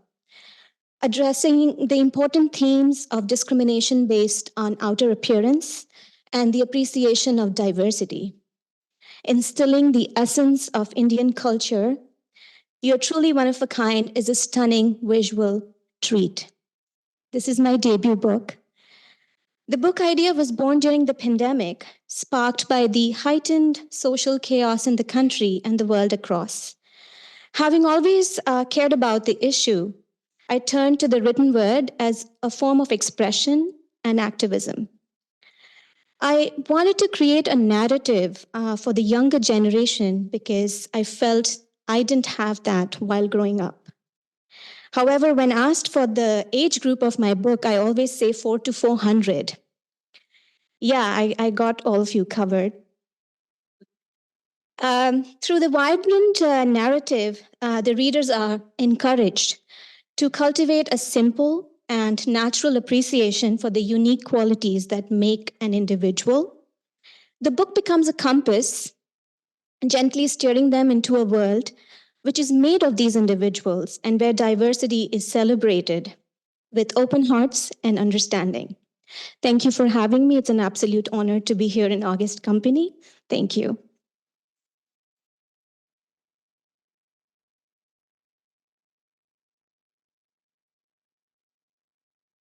addressing the important themes of discrimination based on outer appearance and the appreciation of diversity. Instilling the essence of Indian culture, You're Truly One of a Kind is a stunning visual treat. This is my debut book. The book idea was born during the pandemic, sparked by the heightened social chaos in the country and the world across. Having always cared about the issue, I turned to the written word as a form of expression and activism. I wanted to create a narrative for the younger generation because I felt I didn't have that while growing up. However, when asked for the age group of my book, I always say 4 to 400. Yeah, I got all of you covered. Through the vibrant narrative, the readers are encouraged to cultivate a simple and natural appreciation for the unique qualities that make an individual. The book becomes a compass, gently steering them into a world which is made of these individuals and where diversity is celebrated with open hearts and understanding. Thank you for having me. It's an absolute honor to be here in August Company. Thank you.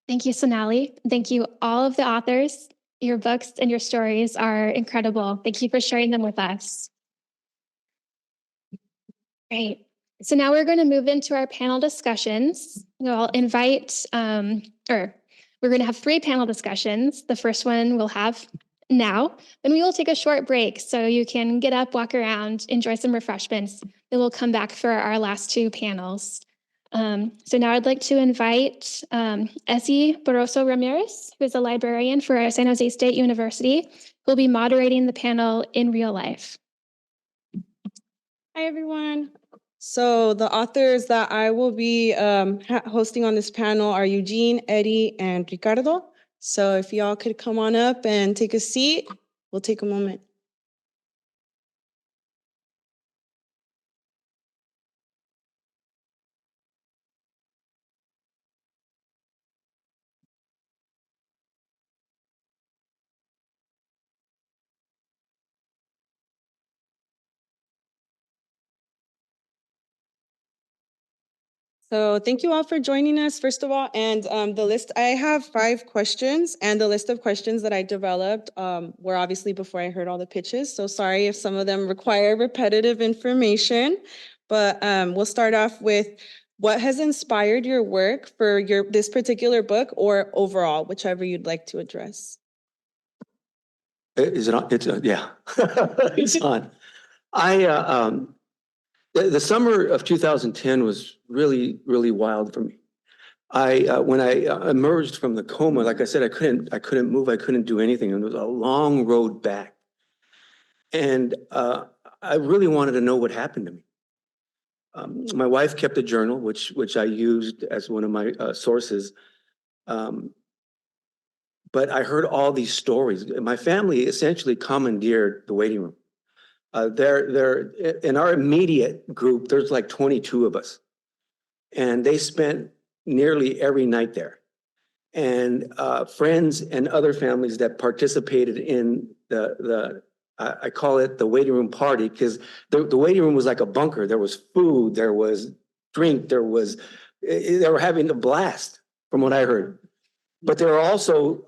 Thank you, Sonali. Thank you, all of the authors. Your books and your stories are incredible. Thank you for sharing them with us. Great. So now we're going to move into our panel discussions. We'll invite, we're going to have 3 panel discussions. The first one we'll have now. Then we will take a short break so you can get up, walk around, enjoy some refreshments. Then we'll come back for our last 2 panels. So now I'd like to invite Essie Barroso Ramirez, who is a librarian for San Jose State University, who will be moderating the panel in real life. Hi, everyone. So the authors that I will be hosting on this panel are Eugene, Eddie, and Ricardo. So if y'all could come on up and take a seat, we'll take a moment. So thank you all for joining us, first of all. And the list, I have 5 questions, and the list of questions that I developed were obviously before I heard all the pitches. So sorry if some of them require repetitive information, but we'll start off with what has inspired your work for this particular book, or overall, whichever you'd like to address. Is it on? It's yeah, it's on. The summer of 2010 was really, really wild for me. When I emerged from the coma, like I said, I couldn't move, I couldn't do anything, and it was a long road back. And I really wanted to know what happened to me. My wife kept a journal, which I used as one of my sources. But I heard all these stories. My family essentially commandeered the waiting room. There in our immediate group, there's like 22 of us, and they spent nearly every night there. And friends and other families that participated in I call it the waiting room party, because the waiting room was like a bunker. There was food, there was drink, they were having a blast, from what I heard. But they were also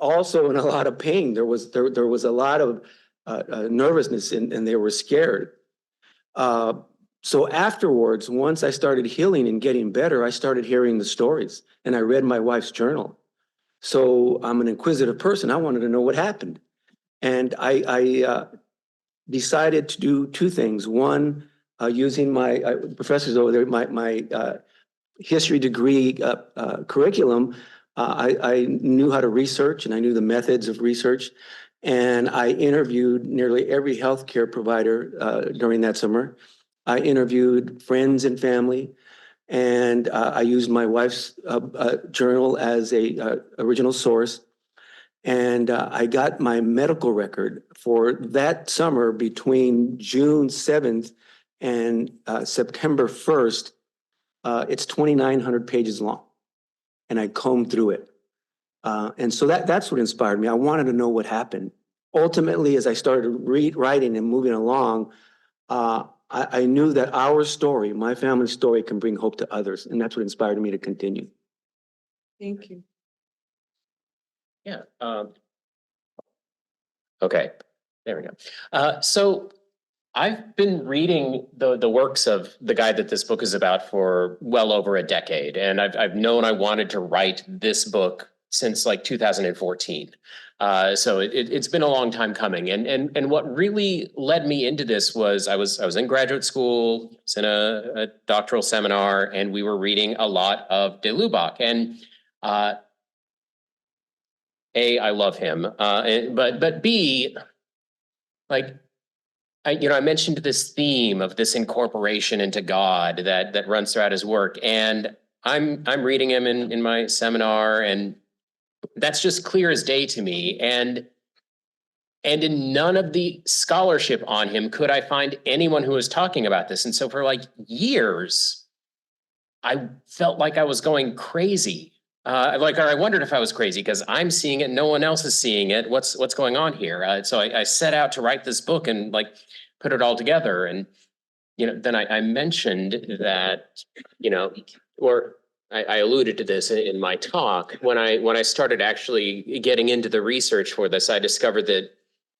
in a lot of pain. There was a lot of nervousness, and they were scared. So afterwards, once I started healing and getting better, I started hearing the stories, and I read my wife's journal. So I'm an inquisitive person. I wanted to know what happened. And I decided to do 2 things. One, using my professors over there, my history degree curriculum, I knew how to research, and I knew the methods of research. And I interviewed nearly every healthcare provider during that summer. I interviewed friends and family, and I used my wife's journal as a original source. And I got my medical record for that summer between June 7th and September 1st. It's 2,900 pages long, and I combed through it. And so that's what inspired me. I wanted to know what happened. Ultimately, as I started writing and moving along, I knew that our story, my family's story, can bring hope to others. And that's what inspired me to continue. Thank you. Yeah. Okay, there we go. So I've been reading the works of the guy that this book is about for well over a decade, and I've known I wanted to write this book since like 2014. So it's been a long time coming, and what really led me into this was I was in graduate school, I was in a doctoral seminar, and we were reading a lot of de Lubac, and A, I love him, but B, like. I mentioned this theme of this incorporation into God that runs throughout his work, and I'm reading him in my seminar, and that's just clear as day to me. And in none of the scholarship on him could I find anyone who was talking about this. And so for like years, I felt like I was going crazy. Or I wondered if I was crazy because I'm seeing it, no one else is seeing it. What's going on here? So I set out to write this book and like put it all together. And then I mentioned that or I alluded to this in my talk when I started actually getting into the research for this. I discovered that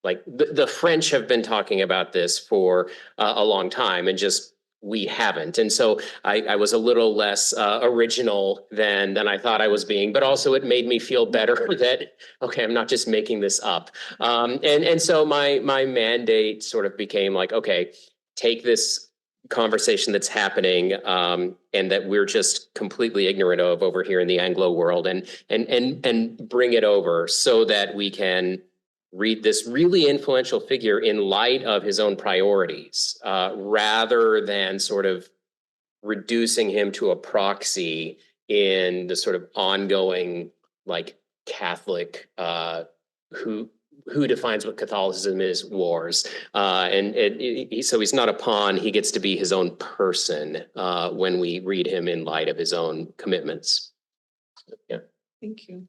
like the French have been talking about this for a long time, and just we haven't. And so I was a little less original than I thought I was being, but also it made me feel better that, okay, I'm not just making this up. And so my mandate sort of became like, okay, take this conversation that's happening and that we're just completely ignorant of over here in the Anglo world and bring it over so that we can read this really influential figure in light of his own priorities, rather than sort of reducing him to a proxy in the sort of ongoing like Catholic who defines what Catholicism is wars. So he's not a pawn, he gets to be his own person when we read him in light of his own commitments. Yeah. Thank you.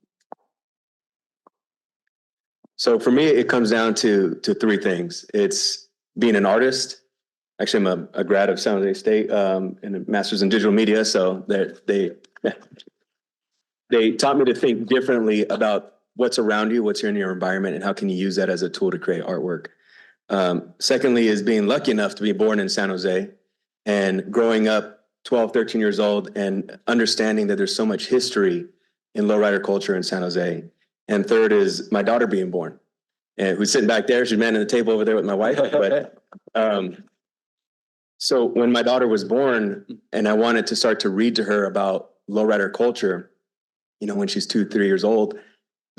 So for me, it comes down to three things. It's being an artist. Actually, I'm a grad of San Jose State and a master's in digital media. So they taught me to think differently about what's around you, what's in your environment, and how can you use that as a tool to create artwork. Secondly is being lucky enough to be born in San Jose and growing up 12, 13 years old and understanding that there's so much history in lowrider culture in San Jose. And third is my daughter being born, and who's sitting back there. She's manning the table over there with my wife. But so when my daughter was born and I wanted to start to read to her about lowrider culture, when she's 2, 3 years old,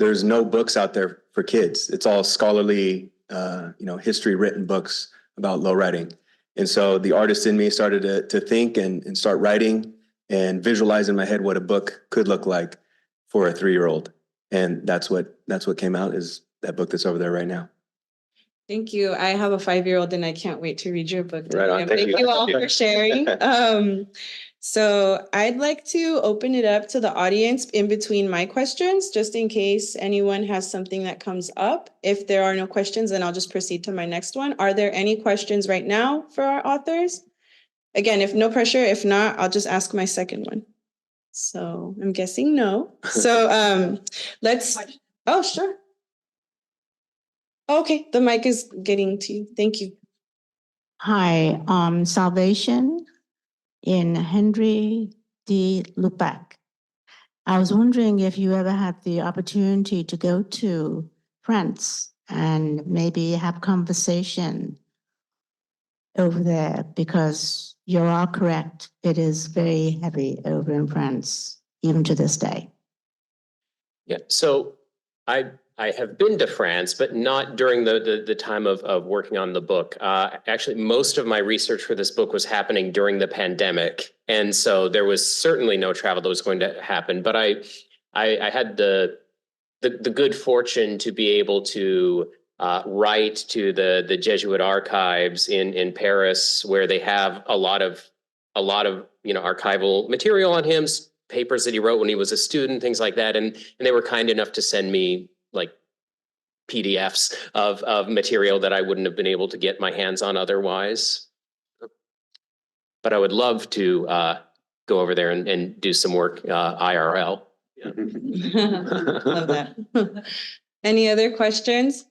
there's no books out there for kids. It's all scholarly, history written books about lowriding. And so the artist in me started to think and start writing and visualize in my head what a book could look like for a 3-year-old. And that's what came out, is that book that's over there right now. Thank you. I have a 5-year-old and I can't wait to read your book. Right on. Thank you all for sharing. So I'd like to open it up to the audience in between my questions, just in case anyone has something that comes up. If there are no questions, then I'll just proceed to my next one. Are there any questions right now for our authors? Again, if no pressure, if not, I'll just ask my second one. So I'm guessing no. So oh, sure. Okay, the mic is getting to you. Thank you. Hi, Salvation in Henry D. Lubac. I was wondering if you ever had the opportunity to go to France and maybe have conversation over there, because you're all correct. It is very heavy over in France, even to this day. Yeah, so I have been to France, but not during the time of working on the book. Actually, most of my research for this book was happening during the pandemic. And so there was certainly no travel that was going to happen. But I had the good fortune to be able to write to the Jesuit archives in Paris, where they have a lot of archival material on him, papers that he wrote when he was a student, things like that. And they were kind enough to send me like PDFs of material that I wouldn't have been able to get my hands on otherwise. But I would love to go over there and do some work IRL. Yeah. Love that. Any other questions?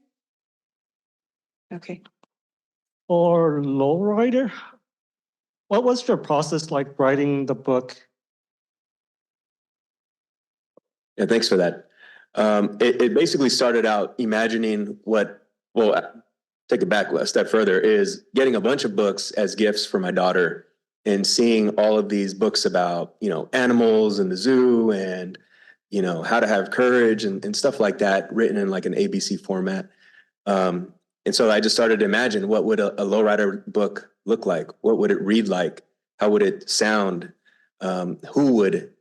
Okay. or lowrider? What was your process like writing the book? Yeah, thanks for that. It basically started out imagining take it back a step further, is getting a bunch of books as gifts for my daughter and seeing all of these books about, animals in the zoo and, how to have courage and stuff like that written in like an ABC format. And so I just started to imagine, what would a lowrider book look like? What would it read like? How would it sound? Who would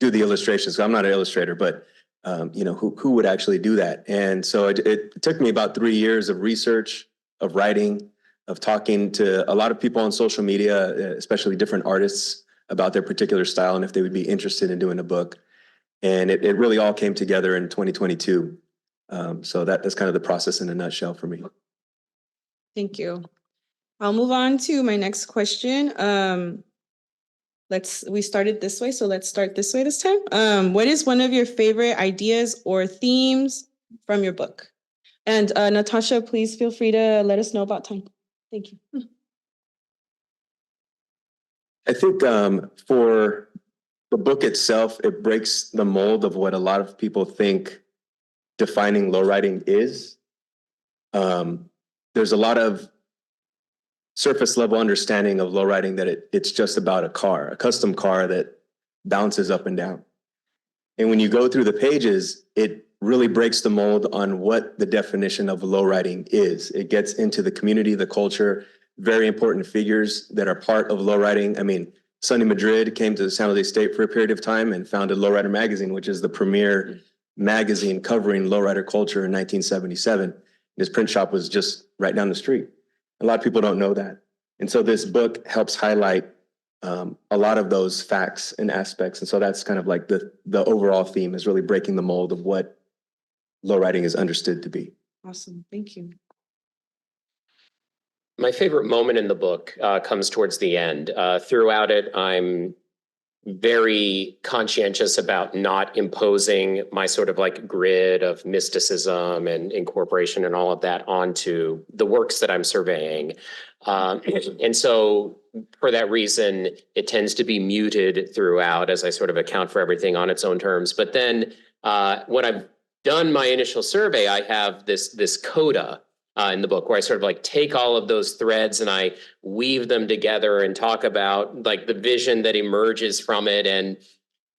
do the illustrations? So I'm not an illustrator, but who would actually do that? And so it took me about 3 years of research, of writing, of talking to a lot of people on social media, especially different artists, about their particular style and if they would be interested in doing a book. And it really all came together in 2022. So that's kind of the process in a nutshell for me. Thank you. I'll move on to my next question. We started this way, so let's start this way this time. What is one of your favorite ideas or themes from your book? And Natasha, please feel free to let us know about time. Thank you. I think for the book itself, it breaks the mold of what a lot of people think defining lowriding is. There's a lot of surface level understanding of lowriding that it's just about a custom car that bounces up and down. And when you go through the pages, it really breaks the mold on what the definition of lowriding is. It gets into the community, the culture, very important figures that are part of lowriding. I mean, Sonny Madrid came to San Jose State for a period of time and founded Lowrider Magazine, which is the premier magazine covering lowrider culture in 1977. His print shop was just right down the street. A lot of people don't know that. And so this book helps highlight a lot of those facts and aspects. And so that's kind of like the overall theme, is really breaking the mold of what lowriding is understood to be. Awesome. Thank you. My favorite moment in the book comes towards the end. Throughout it, I'm very conscientious about not imposing my sort of like grid of mysticism and incorporation and all of that onto the works that I'm surveying. And so for that reason, it tends to be muted throughout as I sort of account for everything on its own terms. But then when I've done my initial survey, I have this coda in the book where I sort of like take all of those threads and I weave them together and talk about like the vision that emerges from it. And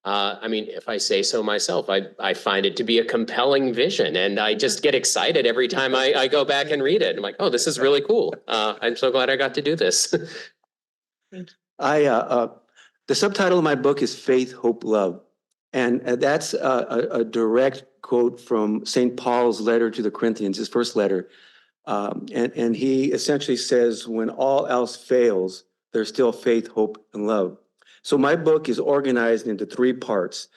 I mean, if I say so myself, I find it to be a compelling vision, and I just get excited every time I go back and read it. I'm like, oh, this is really cool. I'm so glad I got to do this. The subtitle of my book is Faith, Hope, Love. And that's a direct quote from St. Paul's letter to the Corinthians, his first letter. And he essentially says, when all else fails, there's still faith, hope, and love. So my book is organized into 3 parts.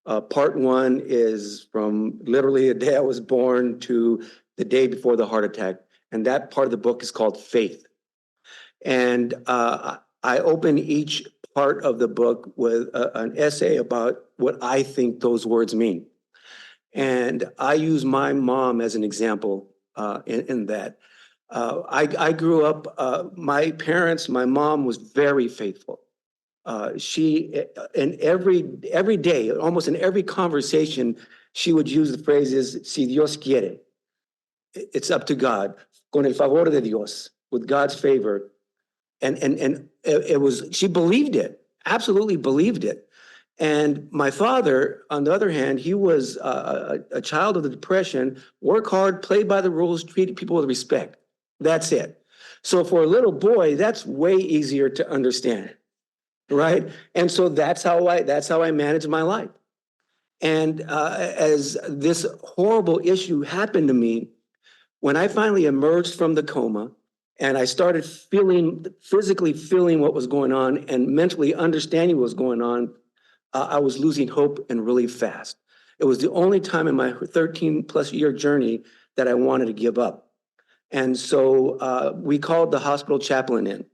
Part 1 is from literally the day I was born to the day before the heart attack. And that part of the book is called Faith. And I open each part of the book with an essay about what I think those words mean. And I use my mom as an example in that. I grew up, my mom was very faithful. She, in every day, almost in every conversation, she would use the phrases, si Dios quiere, it's up to God, con el favor de Dios, with God's favor. And it was, she believed it, absolutely believed it. And my father, on the other hand, he was a child of the Depression, work hard, play by the rules, treat people with respect. That's it. So for a little boy, that's way easier to understand, right? And so that's how I managed my life. And as this horrible issue happened to me, when I finally emerged from the coma, and I started physically feeling what was going on and mentally understanding what was going on, I was losing hope, and really fast. It was the only time in my 13+ year journey that I wanted to give up. And so we called the hospital chaplain in,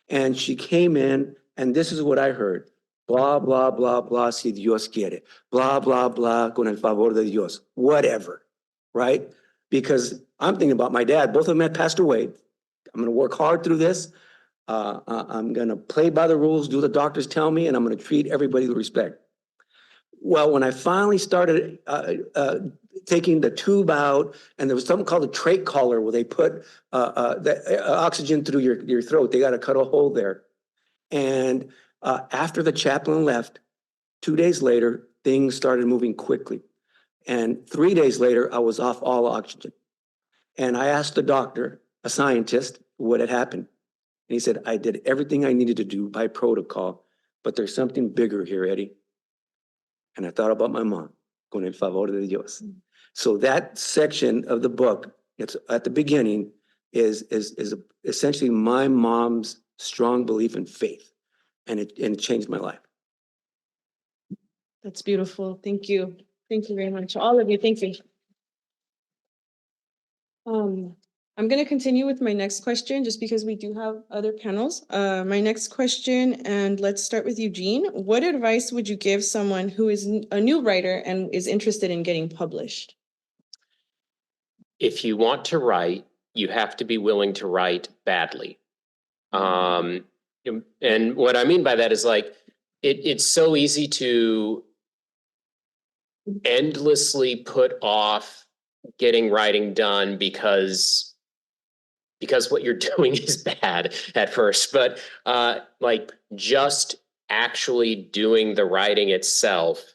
and she came in, and this is what I heard. Blah, blah, blah, blah, si Dios quiere. Blah, blah, blah, con el favor de Dios. Whatever, right? Because I'm thinking about my dad. Both of them had passed away. I'm going to work hard through this. I'm going to play by the rules, do the doctors tell me, and I'm going to treat everybody with respect. Well, when I finally started taking the tube out, and there was something called a trach collar where they put the oxygen through your throat. They got to cut a hole there. And after the chaplain left, 2 days later, things started moving quickly. And 3 days later, I was off all oxygen. And I asked the doctor, a scientist, what had happened. And he said, I did everything I needed to do by protocol, but there's something bigger here, Eddie. And I thought about my mom, con el favor de Dios. So that section of the book, it's at the beginning, is essentially my mom's strong belief in faith. And it changed my life. That's beautiful. Thank you. Thank you very much. All of you, thank you. I'm going to continue with my next question just because we do have other panels. My next question, and let's start with Eugene. What advice would you give someone who is a new writer and is interested in getting published? If you want to write, you have to be willing to write badly. And what I mean by that is like, it's so easy to endlessly put off getting writing done because what you're doing is bad at first, but like just actually doing the writing itself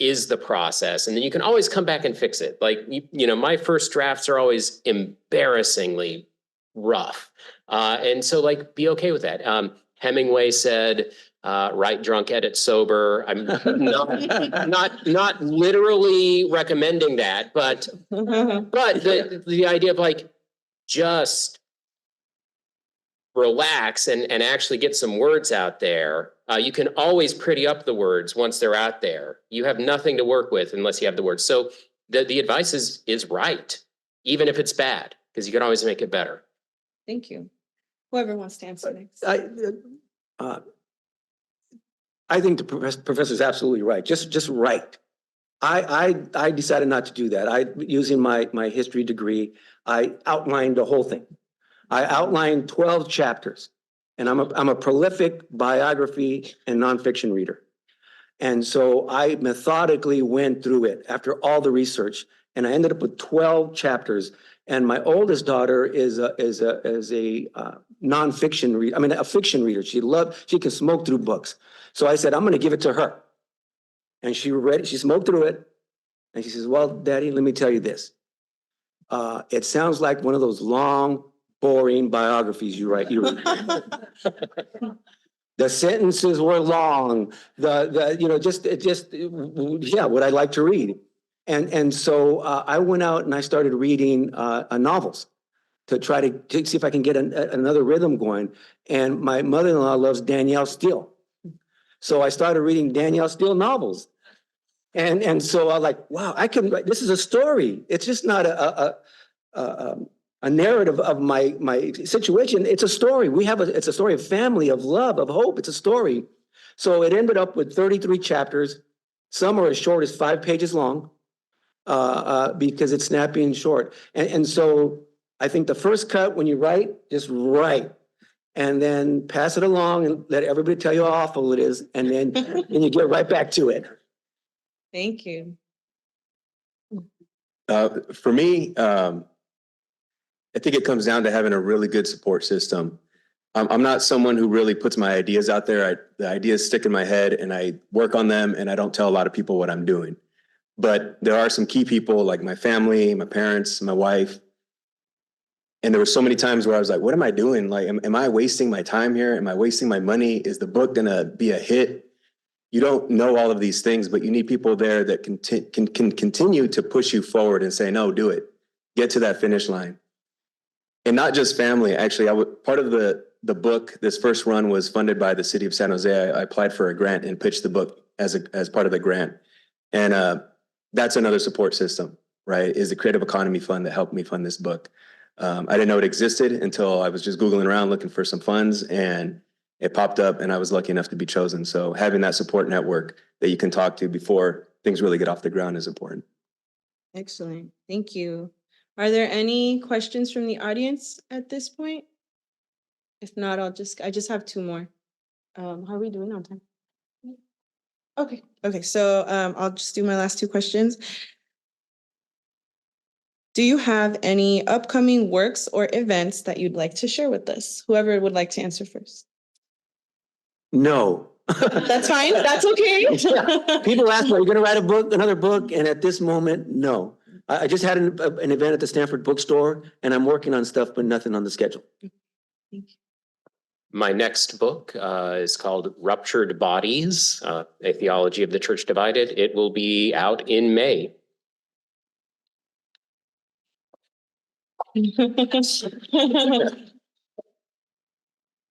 is the process. And then you can always come back and fix it. Like, you know, my first drafts are always embarrassingly rough. And so like, be okay with that. Hemingway said, write drunk, edit sober. I'm not literally recommending that, but the idea of like, just relax and actually get some words out there. You can always pretty up the words once they're out there. You have nothing to work with unless you have the words. So the advice is right, even if it's bad, because you can always make it better. Thank you. Whoever wants to answer next. I think the professor's absolutely right. Just write. I decided not to do that. Using my history degree, I outlined the whole thing. I outlined 12 chapters, and I'm a prolific biography and nonfiction reader. And so I methodically went through it after all the research, and I ended up with 12 chapters. And my oldest daughter is a nonfiction reader. I mean, a fiction reader. She can smoke through books. So I said, I'm going to give it to her. And she read it. She smoked through it. And she says, well, Daddy, let me tell you this. It sounds like one of those long, boring biographies you write. The sentences were long. What I like to read. And so I went out and I started reading novels to try to see if I can get another rhythm going. And my mother-in-law loves Danielle Steele. So I started reading Danielle Steele novels. And so I was like, wow, I can write. This is a story. It's just not a narrative of my situation. It's a story. It's a story of family, of love, of hope. It's a story. So it ended up with 33 chapters. Some are as short as 5 pages long because it's snappy and short. And so I think the first cut when you write, just write. And then pass it along and let everybody tell you how awful it is. And then you get right back to it. Thank you. For me, I think it comes down to having a really good support system. I'm not someone who really puts my ideas out there. The ideas stick in my head and I work on them and I don't tell a lot of people what I'm doing. But there are some key people like my family, my parents, my wife. And there were so many times where I was like, what am I doing? Like, am I wasting my time here? Am I wasting my money? Is the book going to be a hit? You don't know all of these things, but you need people there that can continue to push you forward and say, no, do it. Get to that finish line. And not just family. Actually, part of the book, this first run was funded by the city of San Jose. I applied for a grant and pitched the book as part of the grant. And that's another support system, right? Is the Creative Economy Fund that helped me fund this book. I didn't know it existed until I was just Googling around looking for some funds and it popped up and I was lucky enough to be chosen. So having that support network that you can talk to before things really get off the ground is important. Excellent. Thank you. Are there any questions from the audience at this point? If not, I just have two more. How are we doing on time? Okay, so I'll just do my last two questions. Do you have any upcoming works or events that you'd like to share with us? Whoever would like to answer first. No. That's fine. That's okay. Yeah. People ask me, are you going to write a book, another book? And at this moment, no. I just had an event at the Stanford bookstore, and I'm working on stuff, but nothing on the schedule. My next book is called Ruptured Bodies, A Theology of the Church Divided. It will be out in May.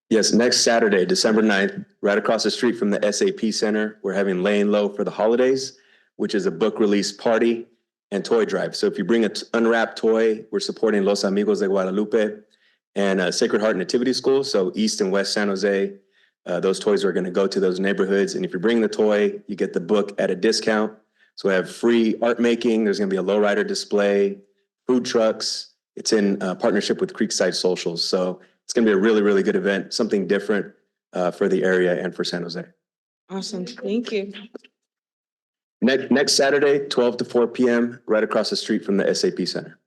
Yes, next Saturday, December 9th, right across the street from the SAP Center, we're having Laying Low for the Holidays, which is a book release party and toy drive. So if you bring an unwrapped toy, we're supporting Los Amigos de Guadalupe and Sacred Heart Nativity School. So East and West San Jose, those toys are going to go to those neighborhoods. And if you bring the toy, you get the book at a discount. So we have free art making. There's going to be a lowrider display, food trucks. It's in partnership with Creekside Socials. So it's going to be a really, really good event, something different for the area and for San Jose. Awesome. Thank you. Next Saturday, 12 to 4 p.m., right across the street from the SAP Center.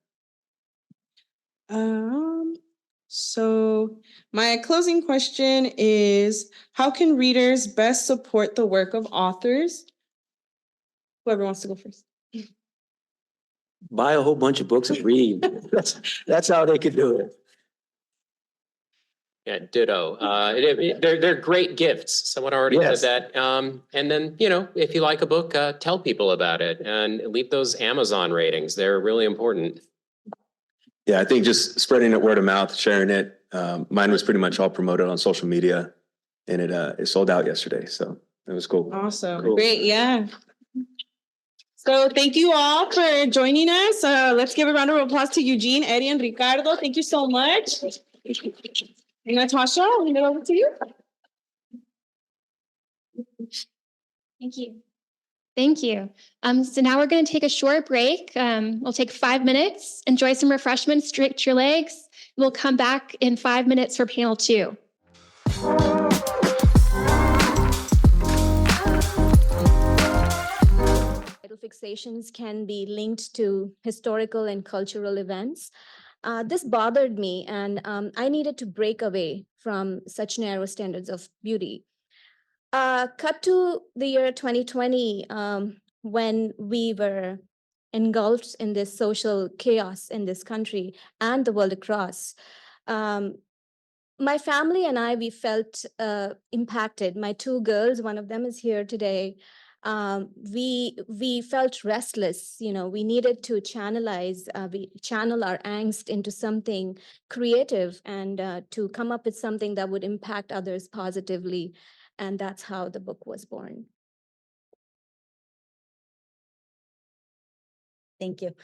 So my closing question is, how can readers best support the work of authors? Whoever wants to go first. Buy a whole bunch of books and read. That's how they could do it. Yeah, ditto. They're great gifts. Someone already Yes. said that. And then, if you like a book, tell people about it and leave those Amazon ratings. They're really important. Yeah, I think just spreading it word of mouth, sharing it. Mine was pretty much all promoted on social media, and it sold out yesterday. So it was cool. Awesome. Cool. Great. Yeah. So thank you all for joining us. Let's give a round of applause to Eugene, Eddie, and Ricardo. Thank you so much. And Natasha, I'll hand it over to you. Thank you. Thank you. So now we're going to take a short break. We'll take 5 minutes, enjoy some refreshments, stretch your legs. We'll come back in 5 minutes for panel 2. Fixations can be linked to historical and cultural events. This bothered me, and I needed to break away from such narrow standards of beauty. Cut to the year 2020, when we were engulfed in this social chaos in this country and the world across. My family and I, we felt impacted. My 2 girls, one of them is here today. We felt restless. We needed to channel our angst into something creative and to come up with something that would impact others positively. And that's how the book was born. Thank you.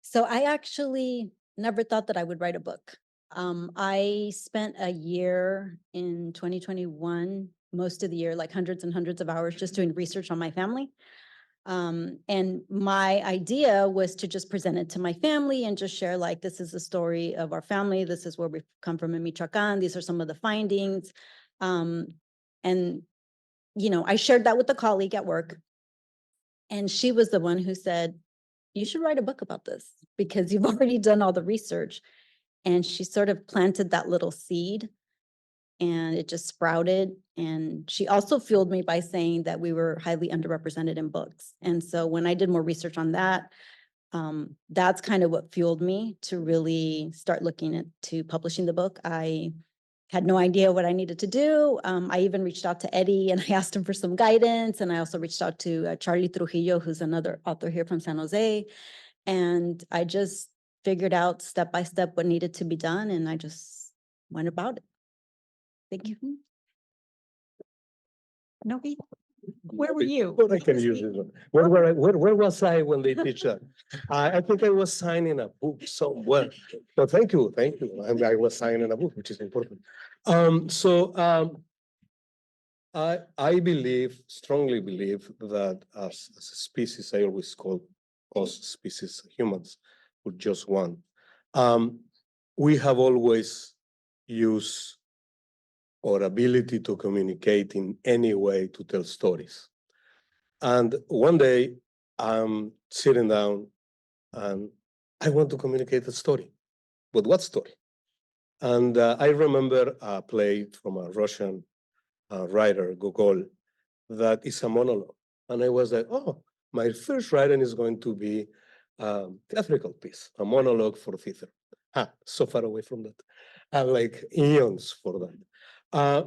So I actually never thought that I would write a book. I spent a year in 2021, most of the year, like hundreds and hundreds of hours just doing research on my family. And my idea was to just present it to my family and just share, like, this is the story of our family. This is where we've come from in Michoacan. These are some of the findings. And, I shared that with a colleague at work. And she was the one who said, you should write a book about this because you've already done all the research. And she sort of planted that little seed and it just sprouted. And she also fueled me by saying that we were highly underrepresented in books. And so when I did more research on that, that's kind of what fueled me to really start looking into publishing the book. I had no idea what I needed to do. I even reached out to Eddie and I asked him for some guidance. And I also reached out to Charlie Trujillo, who's another author here from San Jose. And I just figured out step by step what needed to be done. And I just went about it. Thank you. Novi, where were you? Well, I can use this one. Where was I when they teach that? I think I was signing a book somewhere. So thank you. I was signing a book, which is important. I strongly believe that as a species, I always call us species humans, we're just one. We have always used our ability to communicate in any way to tell stories. And one day I'm sitting down and I want to communicate a story. But what story? And I remember a play from a Russian writer, Gogol, that is a monologue. And I was like, oh, my first writing is going to be a theatrical piece, a monologue for theater. So far away from that. Like eons for that.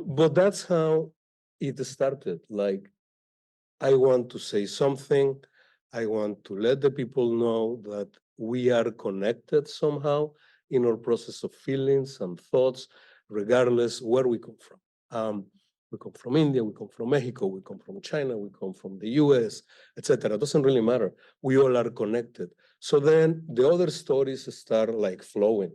But that's how it started. Like, I want to say something. I want to let the people know that we are connected somehow in our process of feelings and thoughts, regardless where we come from. We come from India, we come from Mexico, we come from China, we come from the US, etc. It doesn't really matter. We all are connected. So then the other stories start like flowing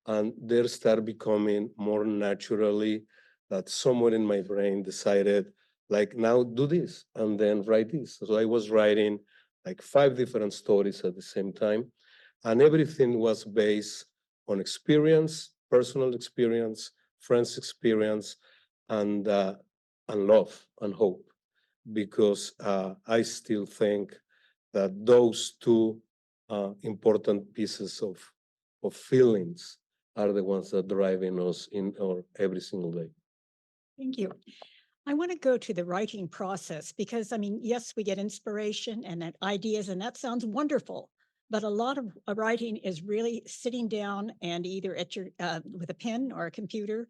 and they start becoming more naturally that somewhere in my brain decided, like, now do this and then write this. So I was writing like 5 different stories at the same time. And everything was based on experience, personal experience, friends' experience, and love and hope. Because I still think that those two important pieces of feelings are the ones that driving us in our every single day. Thank you. I want to go to the writing process because, I mean, yes, we get inspiration and ideas, and that sounds wonderful. But a lot of writing is really sitting down and either at your with a pen or a computer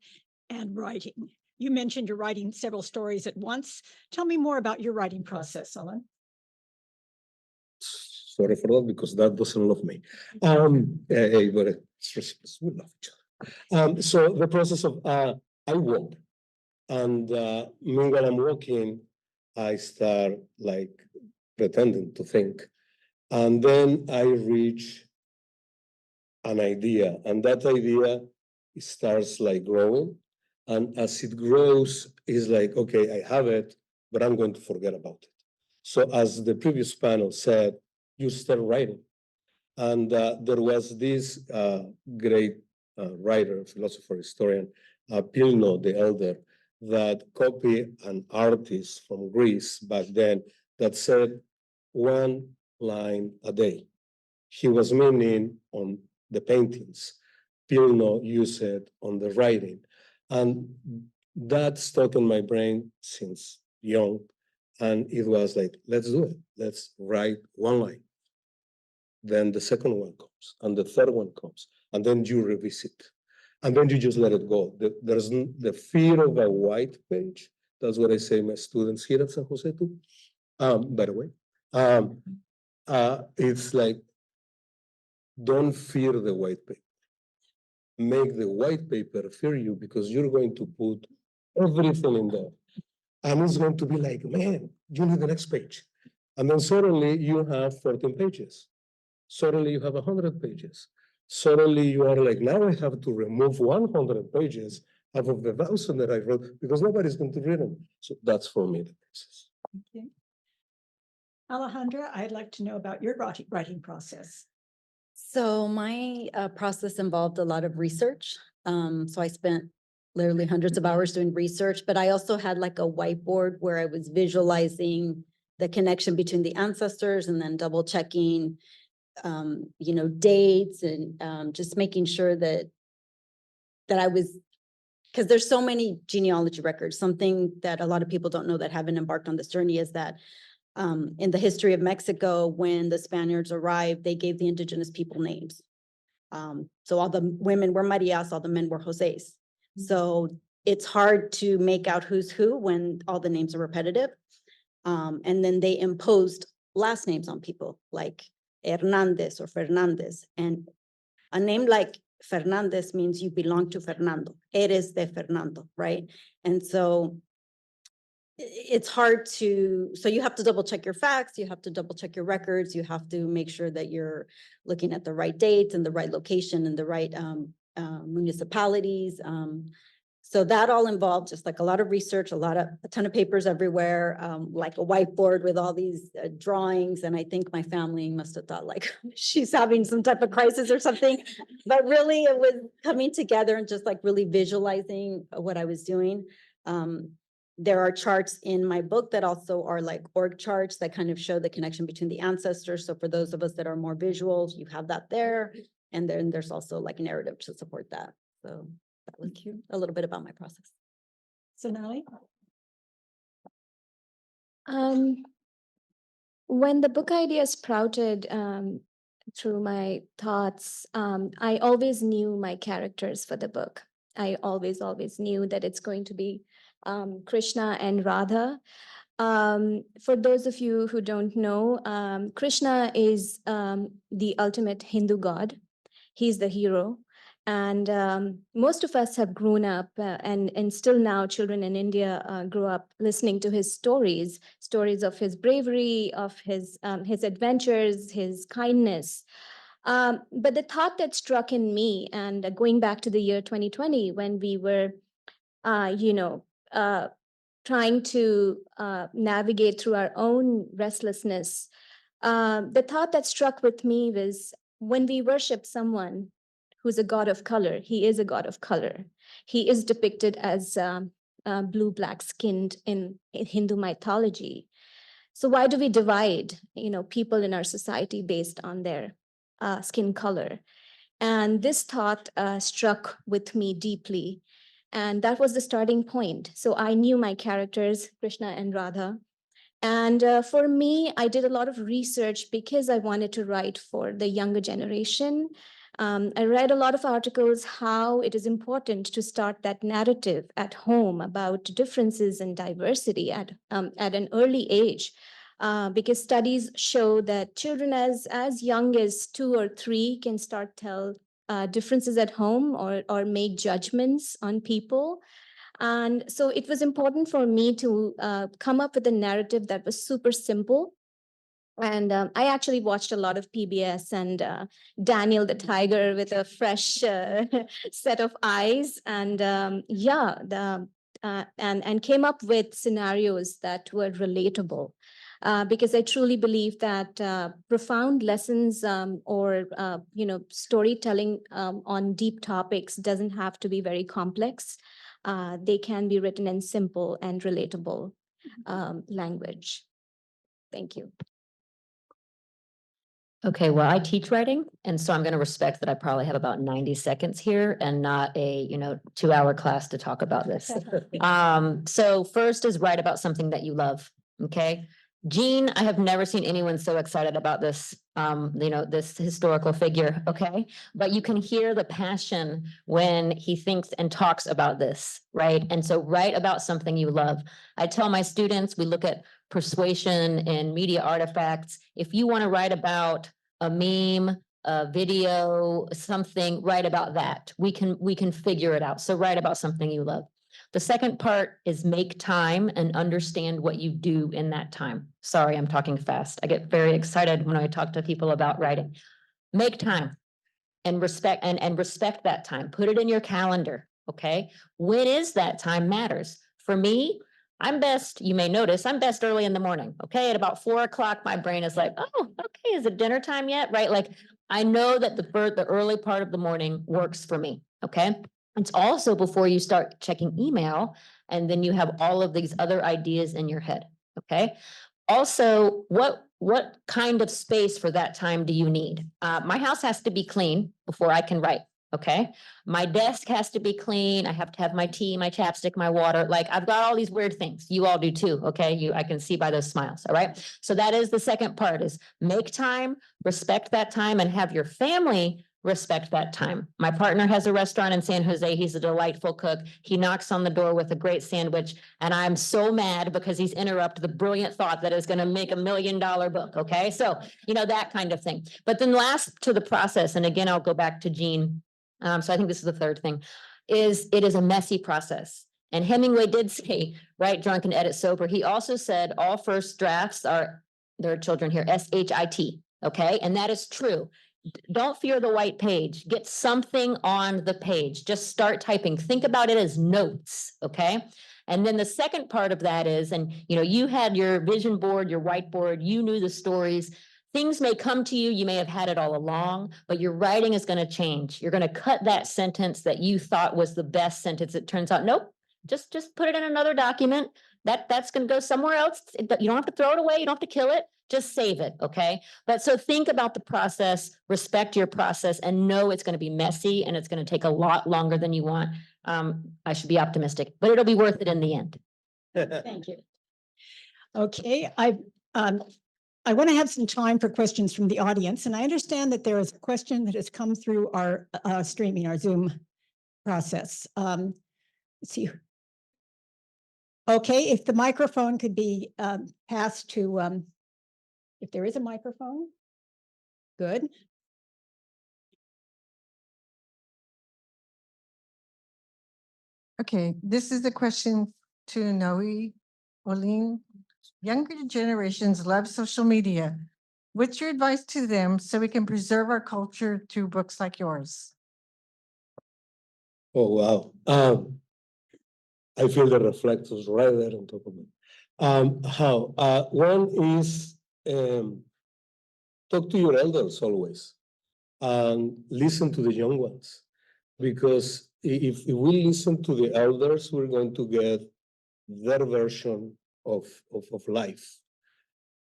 and writing. You mentioned you're writing several stories at once. Tell me more about your writing process, Ellen. Sorry for that, because that doesn't love me. But it's we love each other. So the process of I walk, and meanwhile I'm walking, I start like pretending to think, and then I reach an idea, and that idea starts like growing, and as it grows, it's like, okay, I have it, but I'm going to forget about it. So as the previous panel said, you start writing. And there was this great writer, philosopher, historian, Pilno the Elder, that copied an artist from Greece back then that said 1 line a day. He was meaning on the paintings. Pilno used it on the writing. And that stuck in my brain since young. And it was like, let's do it. Let's write 1 line. Then the second one comes, and the third one comes, and then you revisit. And then you just let it go. There's the fear of a white page. That's what I say to my students here at San Jose too. By the way, it's like, don't fear the white paper. Make the white paper fear you, because you're going to put everything in there. And it's going to be like, man, you need the next page. And then suddenly you have 14 pages. Suddenly you have 100 pages. Suddenly you are like, now I have to remove 100 pages out of the 1,000 that I wrote because nobody's going to read them. So that's for me the process. Okay. Alejandra, I'd like to know about your writing process. So my process involved a lot of research. So I spent literally hundreds of hours doing research, but I also had like a whiteboard where I was visualizing the connection between the ancestors and then double checking, dates and just making sure that I was, because there's so many genealogy records. Something that a lot of people don't know that haven't embarked on this journey is that in the history of Mexico, when the Spaniards arrived, they gave the indigenous people names. So all the women were Marias, all the men were Jose's. So it's hard to make out who's who when all the names are repetitive. And then they imposed last names on people like Hernandez or Fernandez. And a name like Fernandez means you belong to Fernando. Eres de Fernando, right? And so it's hard to, so you have to double check your facts, you have to double check your records, you have to make sure that you're looking at the right dates and the right location and the right municipalities. So that all involved just like a lot of research, a ton of papers everywhere, like a whiteboard with all these drawings. And I think my family must have thought like she's having some type of crisis or something. But really it was coming together and just like really visualizing what I was doing. There are charts in my book that also are like org charts that kind of show the connection between the ancestors. So for those of us that are more visual, you have that there. And then there's also like narrative to support that. So that was a little bit about my process. Sonali? When the book idea sprouted through my thoughts, I always knew my characters for the book. I always knew that it's going to be Krishna and Radha. For those of you who don't know, Krishna is the ultimate Hindu god. He's the hero. And most of us have grown up and still now children in India grow up listening to his stories of his bravery, of his adventures, his kindness. But the thought that struck in me, and going back to the year 2020, when we were, trying to navigate through our own restlessness, the thought that struck with me was when we worship someone who's a god of color, he is a god of color. He is depicted as blue, black skinned in Hindu mythology. So why do we divide, people in our society based on their skin color? And this thought struck with me deeply. And that was the starting point. So I knew my characters, Krishna and Radha. And for me, I did a lot of research because I wanted to write for the younger generation. I read a lot of articles how it is important to start that narrative at home about differences and diversity at an early age. Because studies show that children as young as 2 or 3 can start tell differences at home or make judgments on people. And so it was important for me to come up with a narrative that was super simple. And I actually watched a lot of PBS and Daniel the Tiger with a fresh set of eyes. And and came up with scenarios that were relatable. Because I truly believe that profound lessons or storytelling on deep topics doesn't have to be very complex. They can be written in simple and relatable language. Thank you. Okay, well, I teach writing, and so I'm going to respect that I probably have about 90 seconds here and not a, 2-hour class to talk about this. So first is write about something that you love, okay? Jean, I have never seen anyone so excited about this, this historical figure, okay? But you can hear the passion when he thinks and talks about this, right? And so write about something you love. I tell my students, we look at persuasion and media artifacts. If you want to write about a meme, a video, something, write about that. We can figure it out. So write about something you love. The second part is make time and understand what you do in that time. Sorry, I'm talking fast. I get very excited when I talk to people about writing. Make time and respect and respect that time. Put it in your calendar, okay? When is that time matters. For me, I'm best, you may notice, I'm best early in the morning, okay? At about 4 o'clock, my brain is like, oh, okay, is it dinner time yet, right? Like, I know that the early part of the morning works for me, okay? It's also before you start checking email, and then you have all of these other ideas in your head, okay? Also, what kind of space for that time do you need? My house has to be clean before I can write. Okay. My desk has to be clean. I have to have my tea, my chapstick, my water. Like I've got all these weird things. You all do too. Okay. I can see by those smiles. All right. So that is the second part is make time, respect that time, and have your family respect that time. My partner has a restaurant in San Jose. He's a delightful cook. He knocks on the door with a great sandwich. And I'm so mad because he's interrupted the brilliant thought that is going to make $1 million book. Okay. So, that kind of thing. But then last to the process, and again, I'll go back to Jean. So I think this is the third thing, is it is a messy process. And Hemingway did say, write drunk and edit sober. He also said all first drafts are, there are children here, SHIT. Okay. And that is true. Don't fear the white page. Get something on the page. Just start typing. Think about it as notes, okay? And then the second part of that is, and you had your vision board, your whiteboard, you knew the stories. Things may come to you, you may have had it all along, but your writing is going to change. You're going to cut that sentence that you thought was the best sentence. It turns out, nope, just put it in another document. That's going to go somewhere else. You don't have to throw it away. You don't have to kill it. Just save it, okay? But so think about the process, respect your process, and know it's going to be messy and it's going to take a lot longer than you want. I should be optimistic, but it'll be worth it in the end. Thank you. Okay, I want to have some time for questions from the audience, and I understand that there is a question that has come through our streaming, our Zoom process. Let's see. Okay, if the microphone could be passed to, if there is a microphone, good. Okay, this is a question to Noe, Olin. Younger generations love social media. What's your advice to them so we can preserve our culture through books like yours? Oh, wow. I feel the reflectors right there on top of me. How? One is talk to your elders always and listen to the young ones. Because if we listen to the elders, we're going to get their version of life.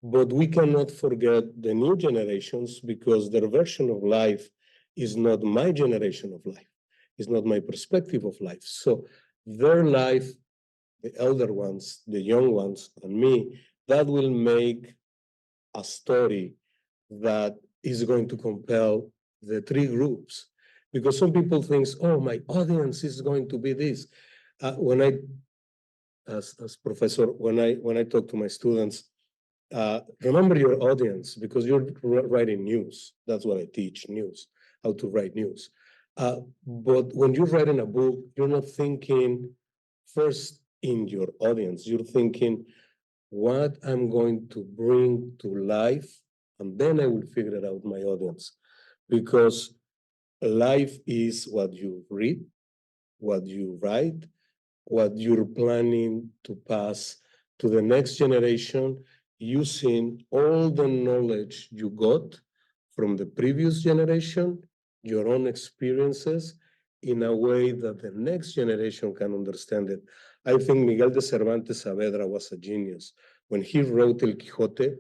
But we cannot forget the new generations because their version of life is not my generation of life. It's not my perspective of life. So their life, the elder ones, the young ones, and me, that will make a story that is going to compel the three groups. Because some people think, oh, my audience is going to be this. When I, as professor, when I talk to my students, remember your audience because you're writing news. That's what I teach, news, how to write news. But when you're writing a book, you're not thinking first in your audience. You're thinking what I'm going to bring to life, and then I will figure out my audience. Because life is what you read, what you write, what you're planning to pass to the next generation using all the knowledge you got from the previous generation, your own experiences, in a way that the next generation can understand it. I think Miguel de Cervantes Saavedra was a genius. When he wrote El Quijote,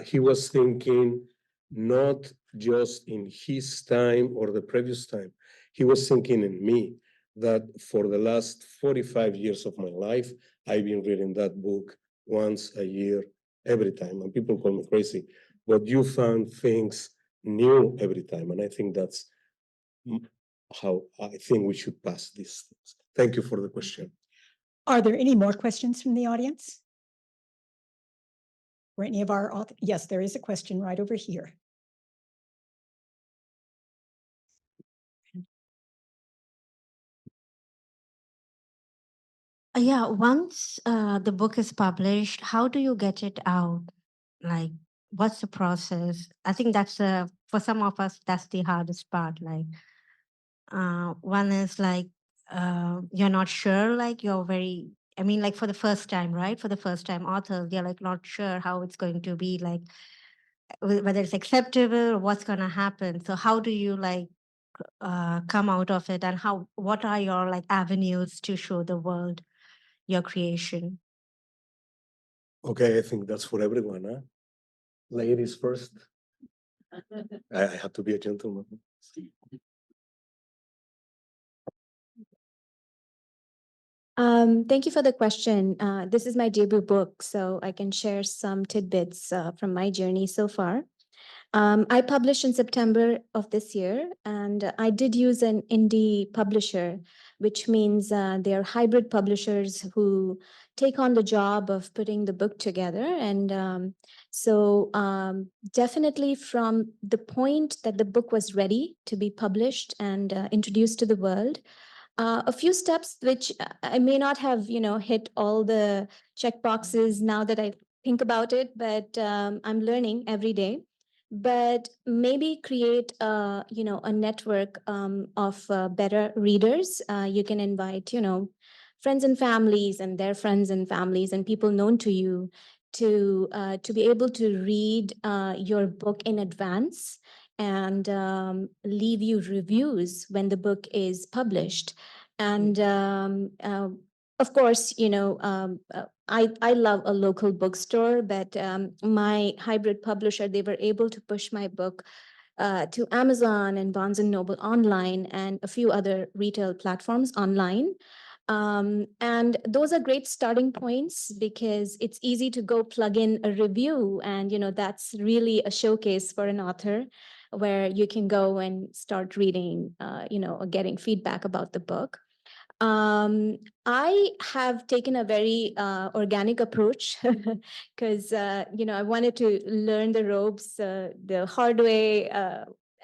he was thinking not just in his time or the previous time. He was thinking in me that for the last 45 years of my life, I've been reading that book once a year, every time. And people call me crazy, but you found things new every time. And I think that's how I think we should pass these things. Thank you for the question. Are there any more questions from the audience? Or any of our, yes, there is a question right over here. Yeah, once the book is published, how do you get it out? Like, what's the process? I think that's for some of us, that's the hardest part. Like, one is like, you're not sure, like you're very, I mean, like for the first time, right? For the first time authors, they're like not sure how it's going to be, like whether it's acceptable or what's going to happen. So how do you like come out of it, and what are your like avenues to show the world your creation? Okay, I think that's for everyone, huh? Ladies first. I have to be a gentleman. Thank you for the question. This is my debut book, so I can share some tidbits from my journey so far. I published in September of this year, and I did use an indie publisher, which means they're hybrid publishers who take on the job of putting the book together. And so definitely from the point that the book was ready to be published and introduced to the world, a few steps which I may not have, hit all the check boxes now that I think about it, but I'm learning every day. but maybe create a, a network of better readers. You can invite, friends and families and their friends and families and people known to you to be able to read your book in advance and leave you reviews when the book is published. And of course, I love a local bookstore, but my hybrid publisher, they were able to push my book to Amazon and Barnes and Noble online and a few other retail platforms online. And those are great starting points because it's easy to go plug in a review. And, that's really a showcase for an author where you can go and start reading, or getting feedback about the book. I have taken a very organic approach because, I wanted to learn the ropes the hard way.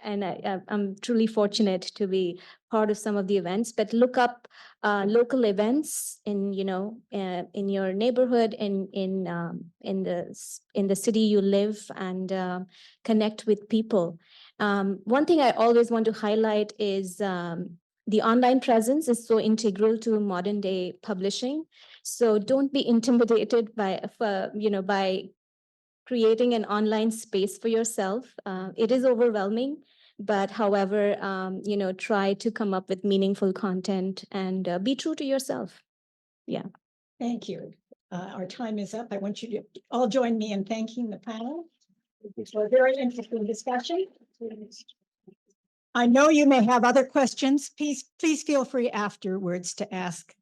And I'm truly fortunate to be part of some of the events, but look up local events in, in your neighborhood, in the city you live, and connect with people. One thing I always want to highlight is the online presence is so integral to modern day publishing. So don't be intimidated by creating an online space for yourself. It is overwhelming, but however, try to come up with meaningful content and be true to yourself. Yeah. Thank you. Our time is up. I want you to all join me in thanking the panel for a very interesting discussion. I know you may have other questions. Please feel free afterwards to ask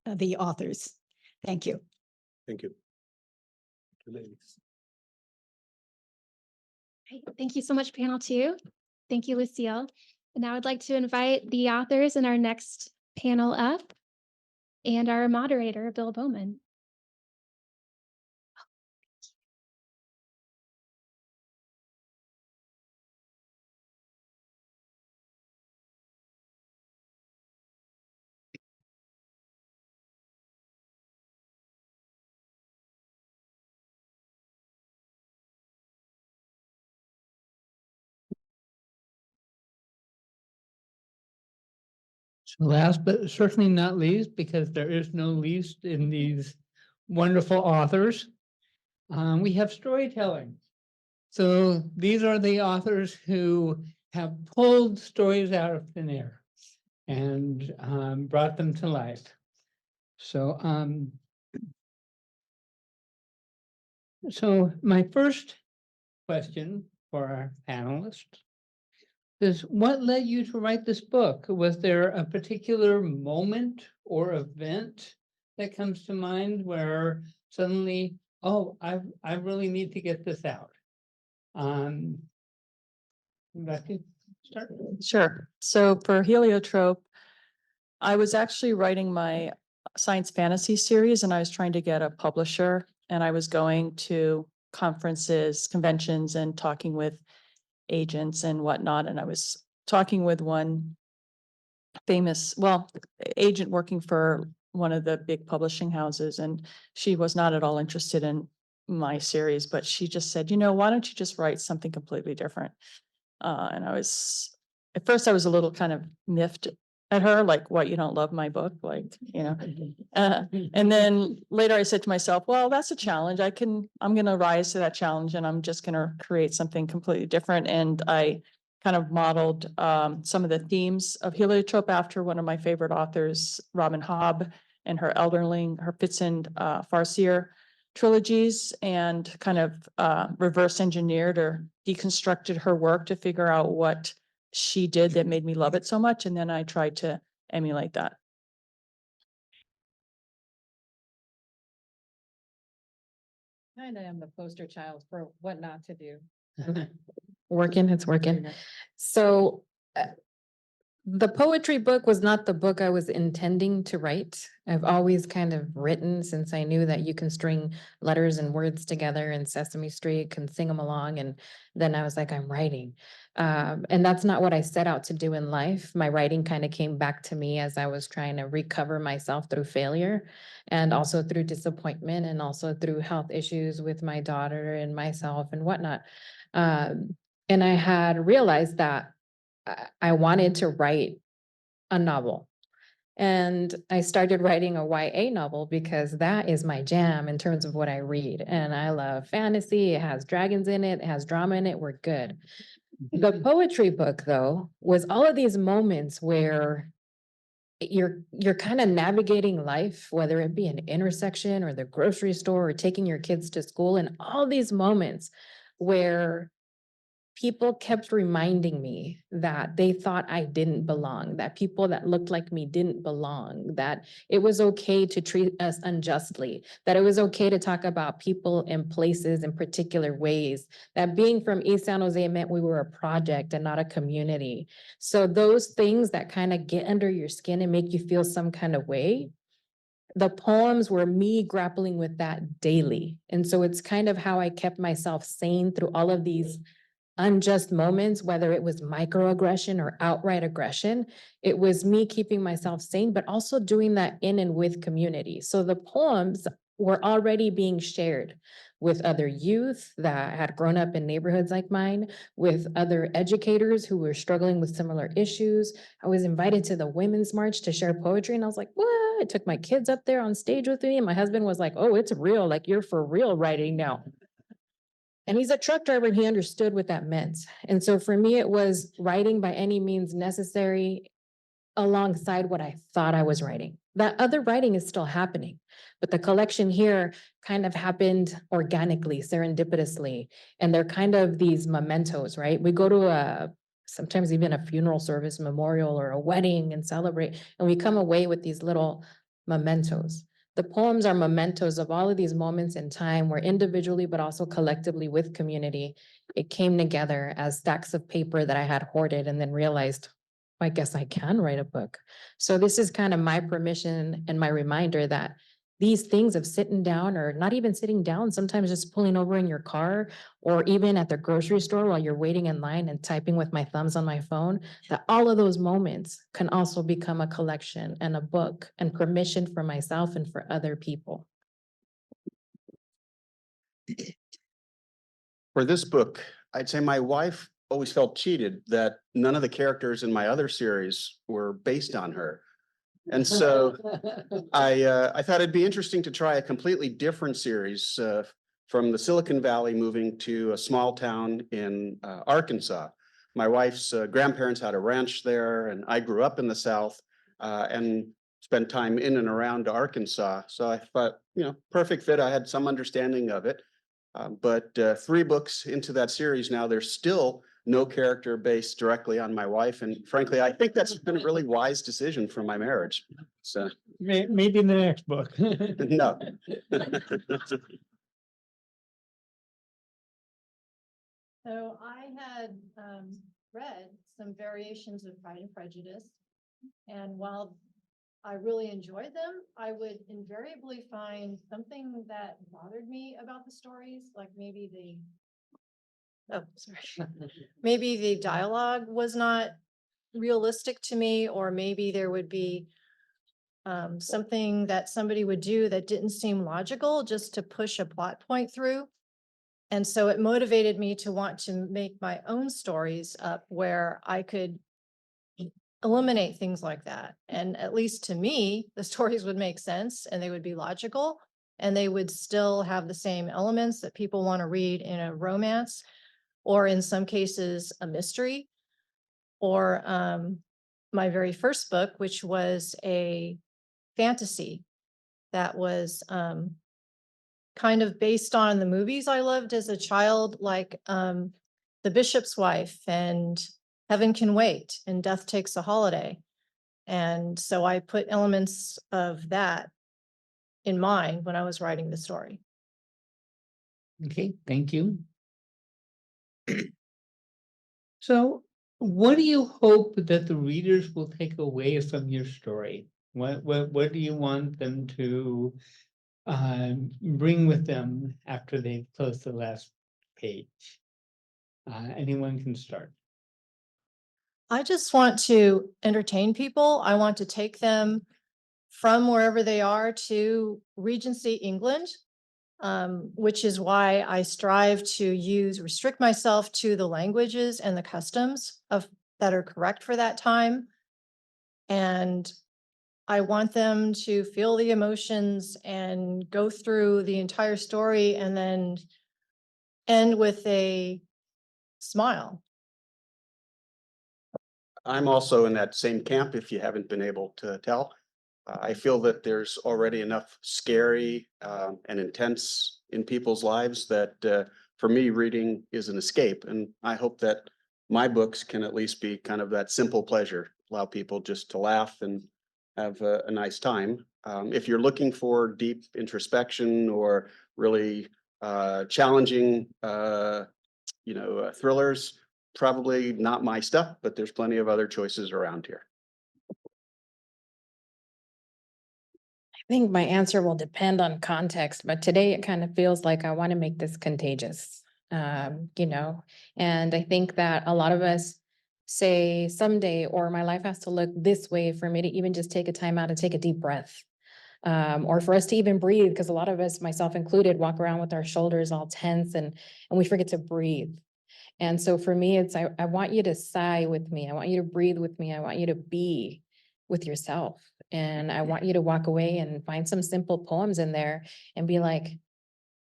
the authors. Thank you. Thank you. Great. Thank you so much, panel two. Thank you, Lucille. And now I'd like to invite the authors in our next panel up and our moderator, Bill Bowman. So last but certainly not least, because there is no least in these wonderful authors, we have storytelling. So these are the authors who have pulled stories out of thin air and brought them to life. So, so my first question for our panelists is, what led you to write this book? Was there a particular moment or event that comes to mind where suddenly, oh, I really need to get this out? Becky, start. Sure. So for Heliotrope, I was actually writing my science fantasy series and I was trying to get a publisher, and I was going to conferences, conventions, and talking with agents and whatnot. And I was talking with one famous, agent working for one of the big publishing houses, and she was not at all interested in my series, but she just said, why don't you just write something completely different? And at first I was a little kind of miffed at her, like, what, you don't love my book? And then later I said to myself, well, that's a challenge. I'm going to rise to that challenge, and I'm just going to create something completely different. And I kind of modeled some of the themes of Heliotrope after one of my favorite authors, Robin Hobb, and her Elderling, her Fitzind Farseer trilogies, and kind of reverse engineered or deconstructed her work to figure out what she did that made me love it so much. And then I tried to emulate that. Kind of am the poster child for what not to do. It's working. So The poetry book was not the book I was intending to write. I've always kind of written since I knew that you can string letters and words together and Sesame Street can sing them along. And then I was like, I'm writing. And that's not what I set out to do in life. My writing kind of came back to me as I was trying to recover myself through failure and also through disappointment and also through health issues with my daughter and myself and whatnot. And I had realized that I wanted to write a novel. And I started writing a YA novel because that is my jam in terms of what I read. And I love fantasy. It has dragons in it, it has drama in it. We're good. The poetry book, though, was all of these moments where you're kind of navigating life, whether it be an intersection or the grocery store or taking your kids to school, and all these moments where people kept reminding me that they thought I didn't belong, that people that looked like me didn't belong, that it was okay to treat us unjustly, that it was okay to talk about people and places in particular ways, that being from East San Jose meant we were a project and not a community. So those things that kind of get under your skin and make you feel some kind of way, the poems were me grappling with that daily. And so it's kind of how I kept myself sane through all of these unjust moments, whether it was microaggression or outright aggression. It was me keeping myself sane, but also doing that in and with community. So the poems were already being shared with other youth that had grown up in neighborhoods like mine, with other educators who were struggling with similar issues. I was invited to the Women's March to share poetry, and I was like, what? I took my kids up there on stage with me, and my husband was like, oh, it's real, like you're for real writing now. And he's a truck driver and he understood what that meant. And so for me, it was writing by any means necessary alongside what I thought I was writing. That other writing is still happening, but the collection here kind of happened organically, serendipitously. And they're kind of these mementos, right? We go to sometimes even a funeral service, memorial, or a wedding and celebrate, and we come away with these little mementos. The poems are mementos of all of these moments in time where individually, but also collectively with community, it came together as stacks of paper that I had hoarded and then realized, I guess I can write a book. So this is kind of my permission and my reminder that these things of sitting down or not even sitting down, sometimes just pulling over in your car or even at the grocery store while you're waiting in line and typing with my thumbs on my phone, that all of those moments can also become a collection and a book and permission for myself and for other people. For this book, I'd say my wife always felt cheated that none of the characters in my other series were based on her. And so I thought it'd be interesting to try a completely different series from the Silicon Valley moving to a small town in Arkansas. My wife's grandparents had a ranch there, and I grew up in the South and spent time in and around Arkansas. So I thought, perfect fit. I had some understanding of it. But 3 books into that series now, there's still no character based directly on my wife. And frankly, I think that's been a really wise decision for my marriage. So Maybe in the next book. no. So I had read some variations of Pride and Prejudice. And while I really enjoyed them, I would invariably find something that bothered me about the stories, like maybe maybe the dialogue was not realistic to me, or maybe there would be something that somebody would do that didn't seem logical just to push a plot point through. And so it motivated me to want to make my own stories up where I could eliminate things like that. And at least to me, the stories would make sense and they would be logical and they would still have the same elements that people want to read in a romance, or in some cases, a mystery, or my very first book, which was a fantasy that was kind of based on the movies I loved as a child, like The Bishop's Wife and Heaven Can Wait and Death Takes a Holiday. And so I put elements of that in mind when I was writing the story. Okay, thank you. So What do you hope that the readers will take away from your story? What do you want them to bring with them after they've closed the last page? Anyone can start. I just want to entertain people. I want to take them from wherever they are to Regency, England, which is why I strive to restrict myself to the languages and the customs that are correct for that time. And I want them to feel the emotions and go through the entire story and then end with a smile. I'm also in that same camp, if you haven't been able to tell. I feel that there's already enough scary and intense in people's lives that for me, reading is an escape. And I hope that my books can at least be kind of that simple pleasure, allow people just to laugh and have a nice time. If you're looking for deep introspection or really challenging, thrillers, probably not my stuff, but there's plenty of other choices around here. I think my answer will depend on context, but today it kind of feels like I want to make this contagious, and I think that a lot of us say someday, or my life has to look this way for me to even just take a time out and take a deep breath. Or for us to even breathe, because a lot of us, myself included, walk around with our shoulders all tense and we forget to breathe. And so for me, it's I want you to sigh with me. I want you to breathe with me. I want you to be with yourself. And I want you to walk away and find some simple poems in there and be like,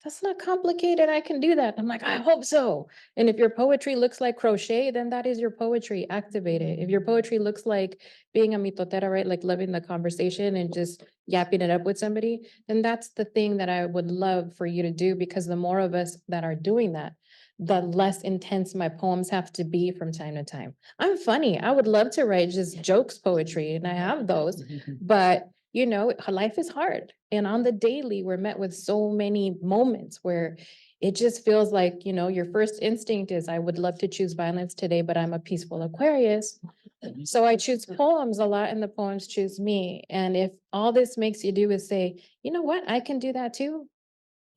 that's not complicated. I can do that. I'm like, I hope so. And if your poetry looks like crochet, then that is your poetry. Activate it. If your poetry looks like being a mitotera, right? Like loving the conversation and just yapping it up with somebody, then that's the thing that I would love for you to do, because the more of us that are doing that, the less intense my poems have to be from time to time. I'm funny. I would love to write just jokes poetry, and I have those, but life is hard. And on the daily, we're met with so many moments where it just feels like, your first instinct is, I would love to choose violence today, but I'm a peaceful Aquarius. So I choose poems a lot and the poems choose me. And if all this makes you do is say, you know what, I can do that too.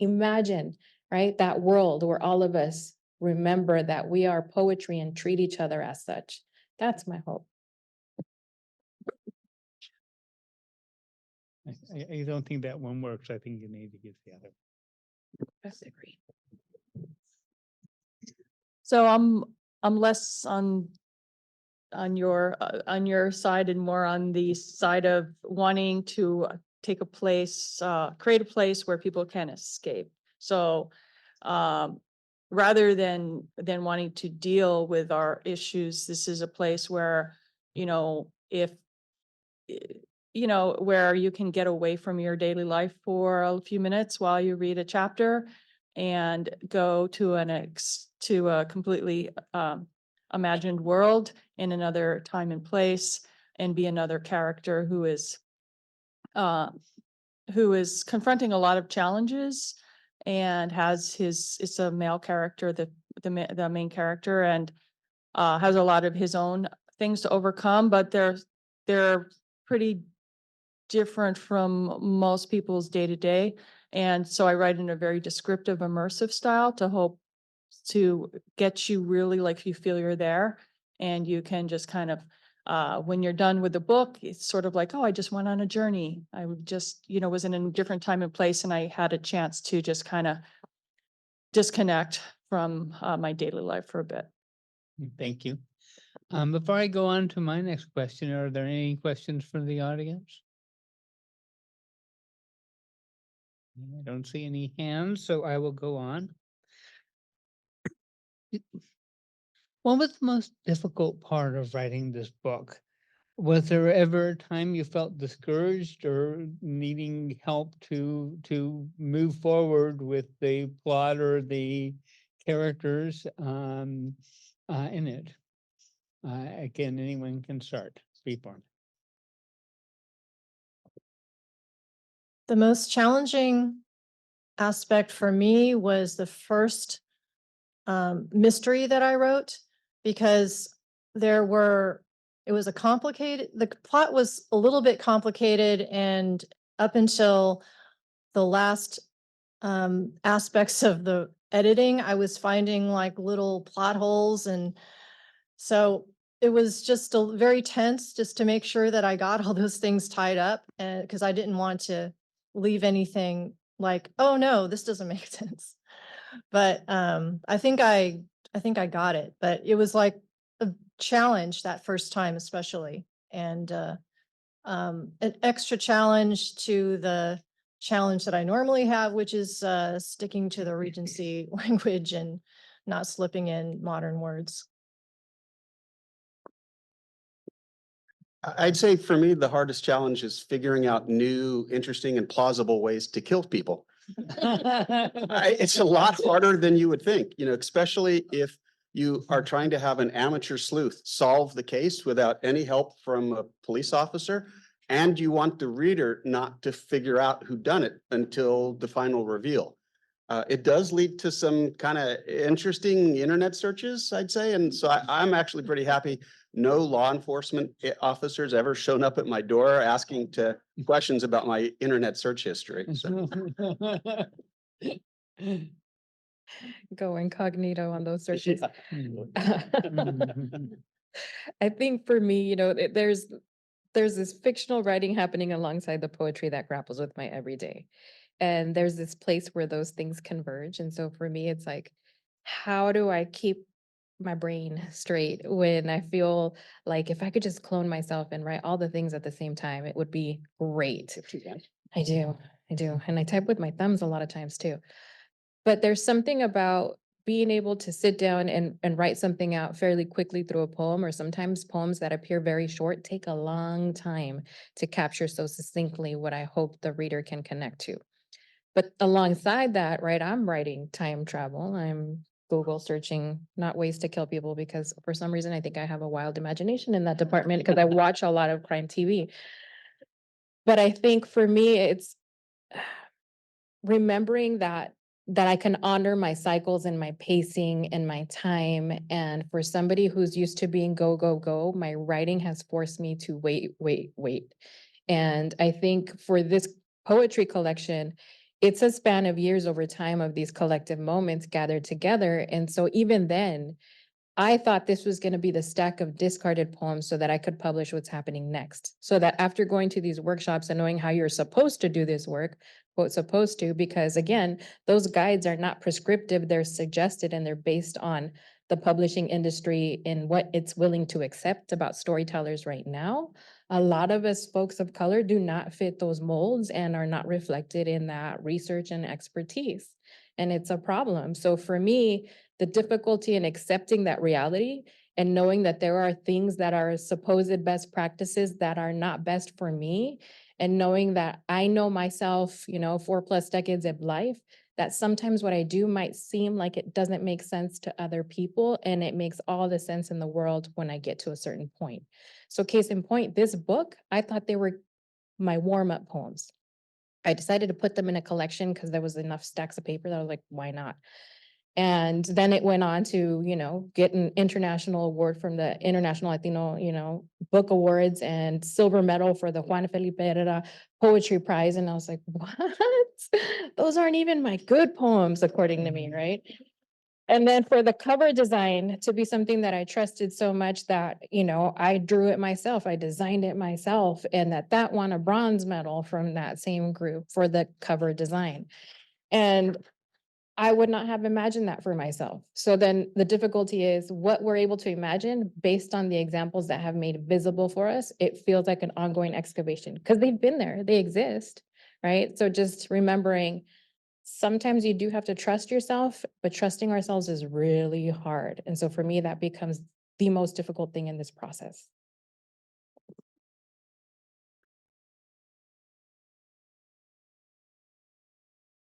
Imagine, right? That world where all of us remember that we are poetry and treat each other as such. That's my hope. I don't think that one works. I think you need to get the other. That's agreed. So I'm less on your side and more on the side of wanting to take a place, create a place where people can escape. So rather than wanting to deal with our issues, this is a place where, if where you can get away from your daily life for a few minutes while you read a chapter and go to a completely imagined world in another time and place, and be another character who is confronting a lot of challenges and it's a male character, the main character, and has a lot of his own things to overcome, but they're pretty different from most people's day to day. And so I write in a very descriptive, immersive style to hope to get you really like you feel you're there, and you can just kind of when you're done with the book, it's sort of like, oh, I just went on a journey. I just, was in a different time and place, and I had a chance to just kind of disconnect from my daily life for a bit. Thank you. Before I go on to my next question, are there any questions from the audience? I don't see any hands, so I will go on. What was the most difficult part of writing this book? Was there ever a time you felt discouraged or needing help to move forward with the plot or the characters in it? Again, anyone can start. Freeform. The most challenging aspect for me was the first mystery that I wrote, because it was the plot was a little bit complicated, and up until the last aspects of the editing, I was finding like little plot holes. And so it was just very tense just to make sure that I got all those things tied up, and because I didn't want to leave anything like, oh no, this doesn't make sense. But I think I got it, but it was like a challenge that first time, especially, and an extra challenge to the challenge that I normally have, which is sticking to the Regency language and not slipping in modern words. I'd say for me, the hardest challenge is figuring out new, interesting, and plausible ways to kill people. It's a lot harder than you would think, especially if you are trying to have an amateur sleuth solve the case without any help from a police officer, and you want the reader not to figure out who done it until the final reveal. It does lead to some kind of interesting internet searches, I'd say. And so I'm actually pretty happy no law enforcement officers ever shown up at my door asking questions about my internet search history. So. Go incognito on those searches. I think for me, there's this fictional writing happening alongside the poetry that grapples with my everyday. And there's this place where those things converge. And so for me, it's like, how do I keep my brain straight when I feel like if I could just clone myself and write all the things at the same time, it would be great. I do. And I type with my thumbs a lot of times too. But there's something about being able to sit down and write something out fairly quickly through a poem, or sometimes poems that appear very short take a long time to capture so succinctly what I hope the reader can connect to. But alongside that, right, I'm writing time travel. I'm Google searching not ways to kill people, because for some reason I think I have a wild imagination in that department because I watch a lot of crime TV. But I think for me, it's remembering that I can honor my cycles and my pacing and my time. And for somebody who's used to being go, go, go, my writing has forced me to wait. And I think for this poetry collection, it's a span of years over time of these collective moments gathered together. And so even then, I thought this was going to be the stack of discarded poems so that I could publish what's happening next. So that after going to these workshops and knowing how you're supposed to do this work, quote, supposed to, because again, those guides are not prescriptive, they're suggested, and they're based on the publishing industry and what it's willing to accept about storytellers right now. A lot of us folks of color do not fit those molds and are not reflected in that research and expertise. And it's a problem. So for me, the difficulty in accepting that reality and knowing that there are things that are supposed best practices that are not best for me, and knowing that I know myself, 4+ decades of life, that sometimes what I do might seem like it doesn't make sense to other people, and it makes all the sense in the world when I get to a certain point. So case in point, this book, I thought they were my warm-up poems. I decided to put them in a collection because there was enough stacks of paper that I was like, why not? And then it went on to, get an international award from the International Latino, Book Awards, and silver medal for the Juan Felipe Herrera Poetry Prize. And I was like, what? Those aren't even my good poems, according to me, right? And then for the cover design to be something that I trusted so much that, I drew it myself, I designed it myself, and that won a bronze medal from that same group for the cover design. And I would not have imagined that for myself. So then the difficulty is what we're able to imagine based on the examples that have made visible for us. It feels like an ongoing excavation because they've been there, they exist, right? So just remembering sometimes you do have to trust yourself, but trusting ourselves is really hard. And so for me, that becomes the most difficult thing in this process.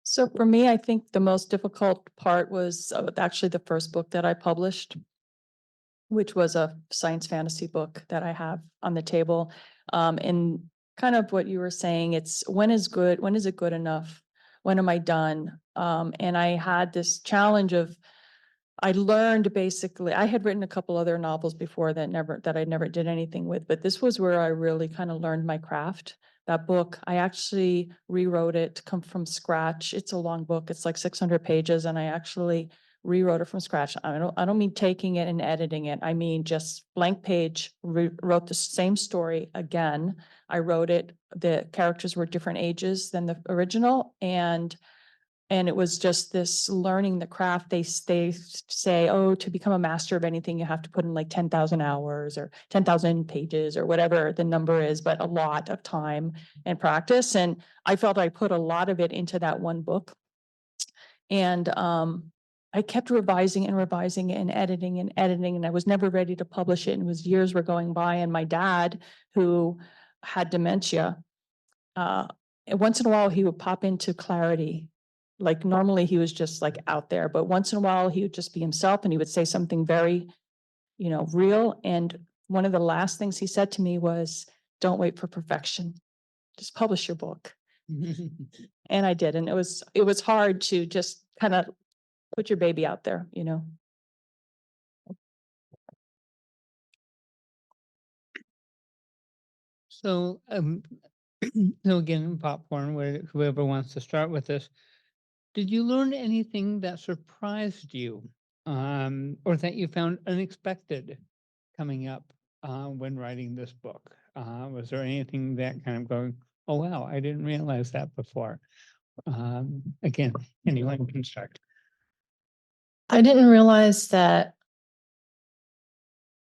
So for me, I think the most difficult part was actually the first book that I published, which was a science fantasy book that I have on the table. And kind of what you were saying, it's when is it good enough? When am I done? And I had this challenge of I learned basically, I had written a couple other novels before that I never did anything with, but this was where I really kind of learned my craft. That book, I actually rewrote it to come from scratch. It's a long book. It's like 600 pages and I actually rewrote it from scratch. I don't mean taking it and editing it. I mean, just blank page, wrote the same story again. I wrote it, the characters were different ages than the original and it was just this learning the craft. They say, oh, to become a master of anything, you have to put in like 10,000 hours or 10,000 pages or whatever the number is, but a lot of time and practice. And I felt I put a lot of it into that one book. And I kept revising and revising and editing, and I was never ready to publish it. And it was years were going by. And my dad, who had dementia, once in a while he would pop into clarity. Like normally he was just like out there, but once in a while he would just be himself and he would say something very, real. And one of the last things he said to me was, don't wait for perfection. Just publish your book. And I did. And it was hard to just kind of put your baby out there, So, so again, popcorn, whoever wants to start with this, did you learn anything that surprised you, or that you found unexpected coming up when writing this book? Was there anything that kind of going, oh wow, I didn't realize that before? Again, anyone can start. I didn't realize that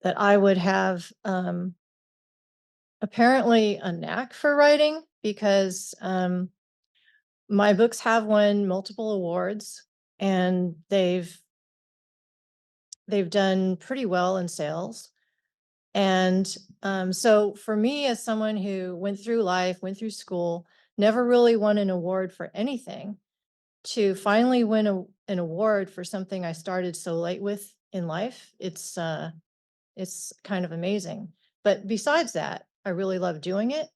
I would have apparently a knack for writing because my books have won multiple awards and they've done pretty well in sales. And so for me, as someone who went through life, went through school, never really won an award for anything, to finally win an award for something I started so late with in life, it's kind of amazing. But besides that, I really love doing it.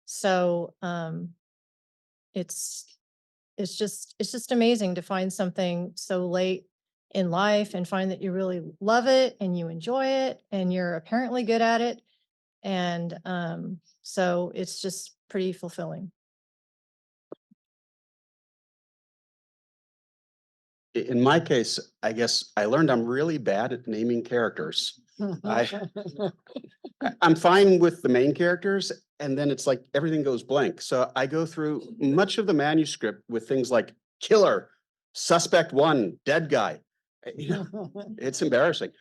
So it's just amazing to find something so late in life and find that you really love it and you enjoy it and you're apparently good at it. And so it's just pretty fulfilling. In my case, I guess I learned I'm really bad at naming characters. I'm fine with the main characters, and then it's like everything goes blank. So I go through much of the manuscript with things like killer, suspect one, dead guy. It's embarrassing.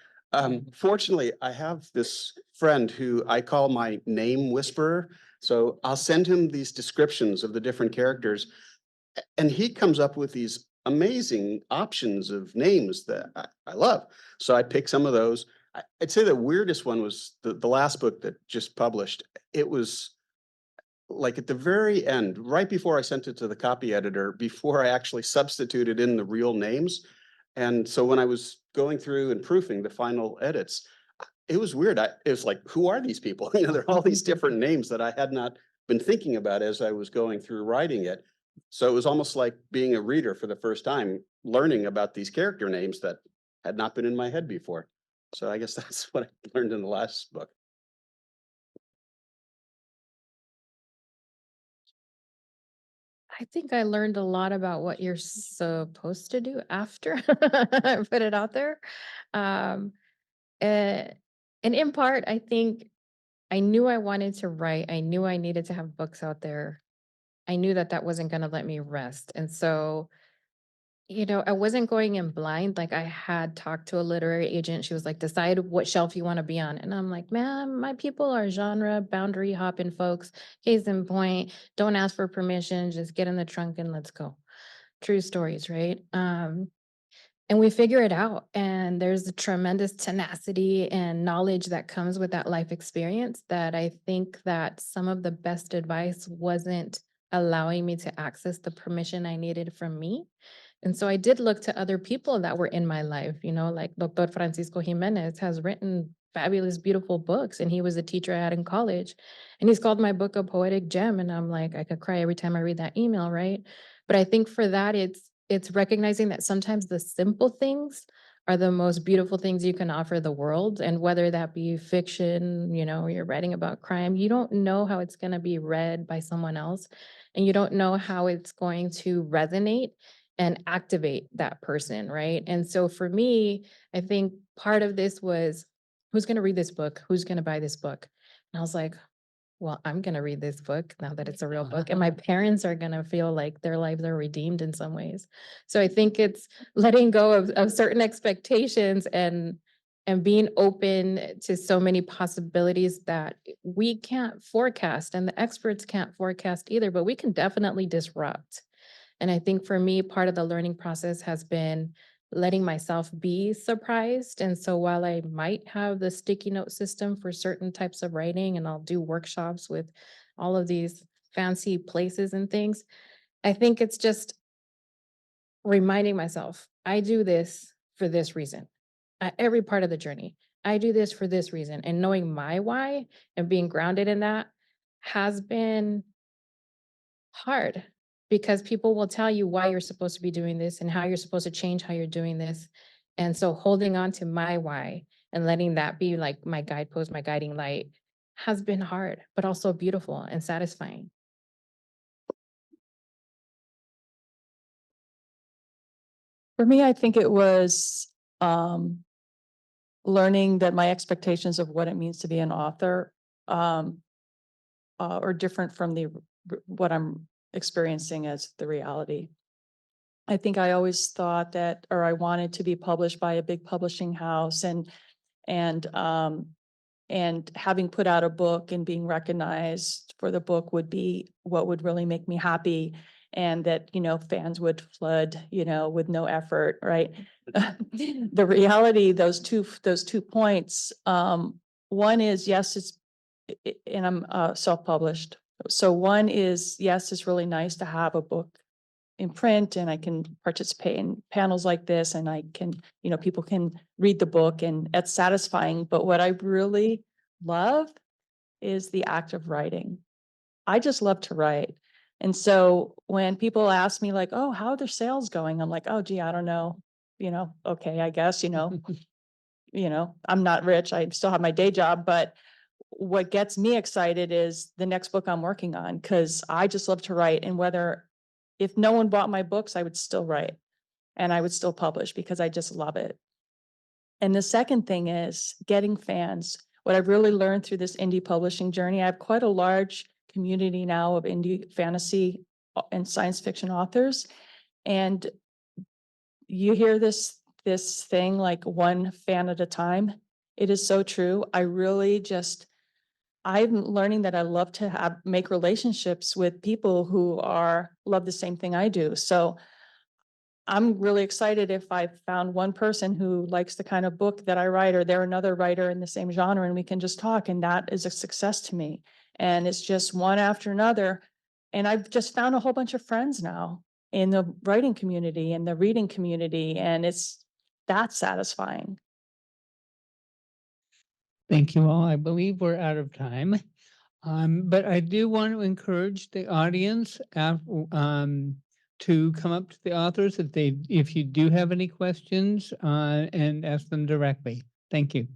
Fortunately, I have this friend who I call my name whisperer. So I'll send him these descriptions of the different characters, and he comes up with these amazing options of names that I love. So I pick some of those. I'd say the weirdest one was the last book that just published. It was like at the very end, right before I sent it to the copy editor, before I actually substituted in the real names. And so when I was going through and proofing the final edits, it was weird. It was like, who are these people? There are all these different names that I had not been thinking about as I was going through writing it. So it was almost like being a reader for the first time, learning about these character names that had not been in my head before. So I guess that's what I learned in the last book. I think I learned a lot about what you're supposed to do after I put it out there. Um, and in part, I think I knew I wanted to write. I knew I needed to have books out there. I knew that that wasn't going to let me rest. And so, I wasn't going in blind. Like I had talked to a literary agent. She was like, decide what shelf you want to be on. And I'm like, man, my people are genre boundary hopping folks. Case in point, don't ask for permission. Just get in the trunk and let's go. True stories, right? And we figure it out. And there's a tremendous tenacity and knowledge that comes with that life experience that I think that some of the best advice wasn't allowing me to access the permission I needed from me. And so I did look to other people that were in my life, like Dr. Francisco Jimenez has written fabulous, beautiful books. And he was a teacher I had in college. And he's called my book a poetic gem. And I'm like, I could cry every time I read that email, right? But I think for that, it's recognizing that sometimes the simple things are the most beautiful things you can offer the world. And whether that be fiction, you're writing about crime, you don't know how it's going to be read by someone else. And you don't know how it's going to resonate and activate that person, right? And so for me, I think part of this was, who's going to read this book? Who's going to buy this book? And I was like, well, I'm going to read this book now that it's a real book, and my parents are going to feel like their lives are redeemed in some ways. So I think it's letting go of certain expectations and being open to so many possibilities that we can't forecast and the experts can't forecast either, but we can definitely disrupt. And I think for me, part of the learning process has been letting myself be surprised. And so while I might have the sticky note system for certain types of writing, and I'll do workshops with all of these fancy places and things, I think it's just reminding myself, I do this for this reason. At every part of the journey, I do this for this reason. And knowing my why and being grounded in that has been hard, because people will tell you why you're supposed to be doing this and how you're supposed to change how you're doing this. And so holding on to my why and letting that be like my guidepost, my guiding light, has been hard, but also beautiful and satisfying. For me, I think it was learning that my expectations of what it means to be an author are different from what I'm experiencing as the reality. I think I always thought that, or I wanted to be published by a big publishing house, and having put out a book and being recognized for the book would be what would really make me happy. And that, fans would flood, with no effort, right? The reality, those two points, one is, yes, and I'm self-published. So one is, yes, it's really nice to have a book in print, and I can participate in panels like this, and I can, people can read the book, and that's satisfying. But what I really love is the act of writing. I just love to write. And so when people ask me like, oh, how are the sales going? I'm like, oh, gee, I don't know. Okay, I guess, I'm not rich. I still have my day job, but what gets me excited is the next book I'm working on, because I just love to write. And if no one bought my books, I would still write and I would still publish because I just love it. And the second thing is getting fans. What I've really learned through this indie publishing journey, I have quite a large community now of indie fantasy and science fiction authors. And you hear this thing like one fan at a time. It is so true. I'm learning that I love to make relationships with people who love the same thing I do. So I'm really excited if I found one person who likes the kind of book that I write, or they're another writer in the same genre, and we can just talk, and that is a success to me. And it's just one after another. And I've just found a whole bunch of friends now in the writing community and the reading community, and that's satisfying. Thank you all. I believe we're out of time. But I do want to encourage the audience to come up to the authors if you do have any questions and ask them directly. Thank you.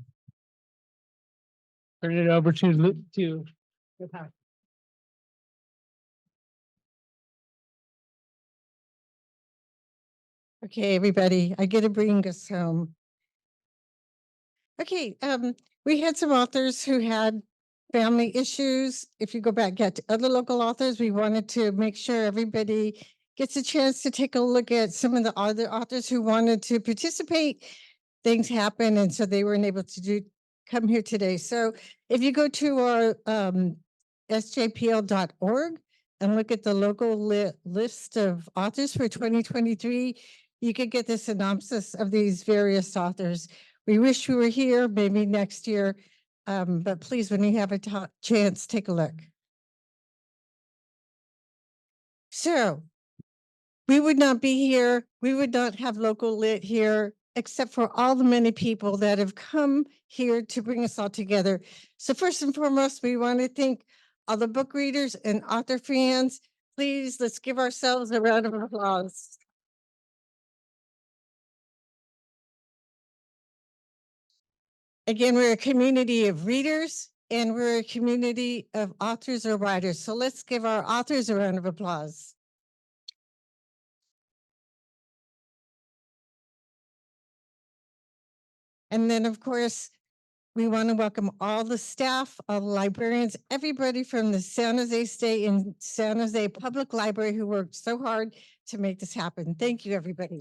Turn it over to Okay, everybody, I get to bring us home. Okay, we had some authors who had family issues. If you go back to other local authors, we wanted to make sure everybody gets a chance to take a look at some of the other authors who wanted to participate. Things happen, and so they weren't able to come here today. So if you go to our sjpl.org and look at the local list of authors for 2023, you could get the synopsis of these various authors. We wish we were here, maybe next year, but please, when you have a chance, take a look. So we would not be here, we would not have Local Lit here, except for all the many people that have come here to bring us all together. So first and foremost, we want to thank all the book readers and author fans. Please, let's give ourselves a round of applause. Again, we're a community of readers and we're a community of authors or writers. So let's give our authors a round of applause. And then, of course, we want to welcome all the staff, all the librarians, everybody from the San Jose State and San Jose Public Library who worked so hard to make this happen. Thank you, everybody.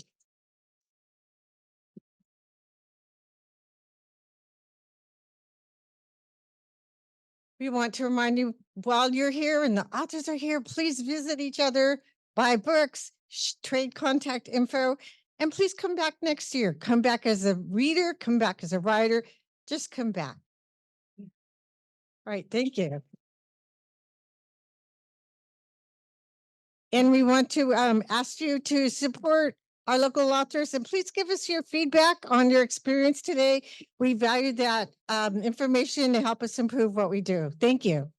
We want to remind you, while you're here and the authors are here, please visit each other, buy books, trade contact info, and please come back next year. Come back as a reader, come back as a writer, just come back. All right, thank you. And we want to ask you to support our local authors and please give us your feedback on your experience today. We value that information to help us improve what we do. Thank you.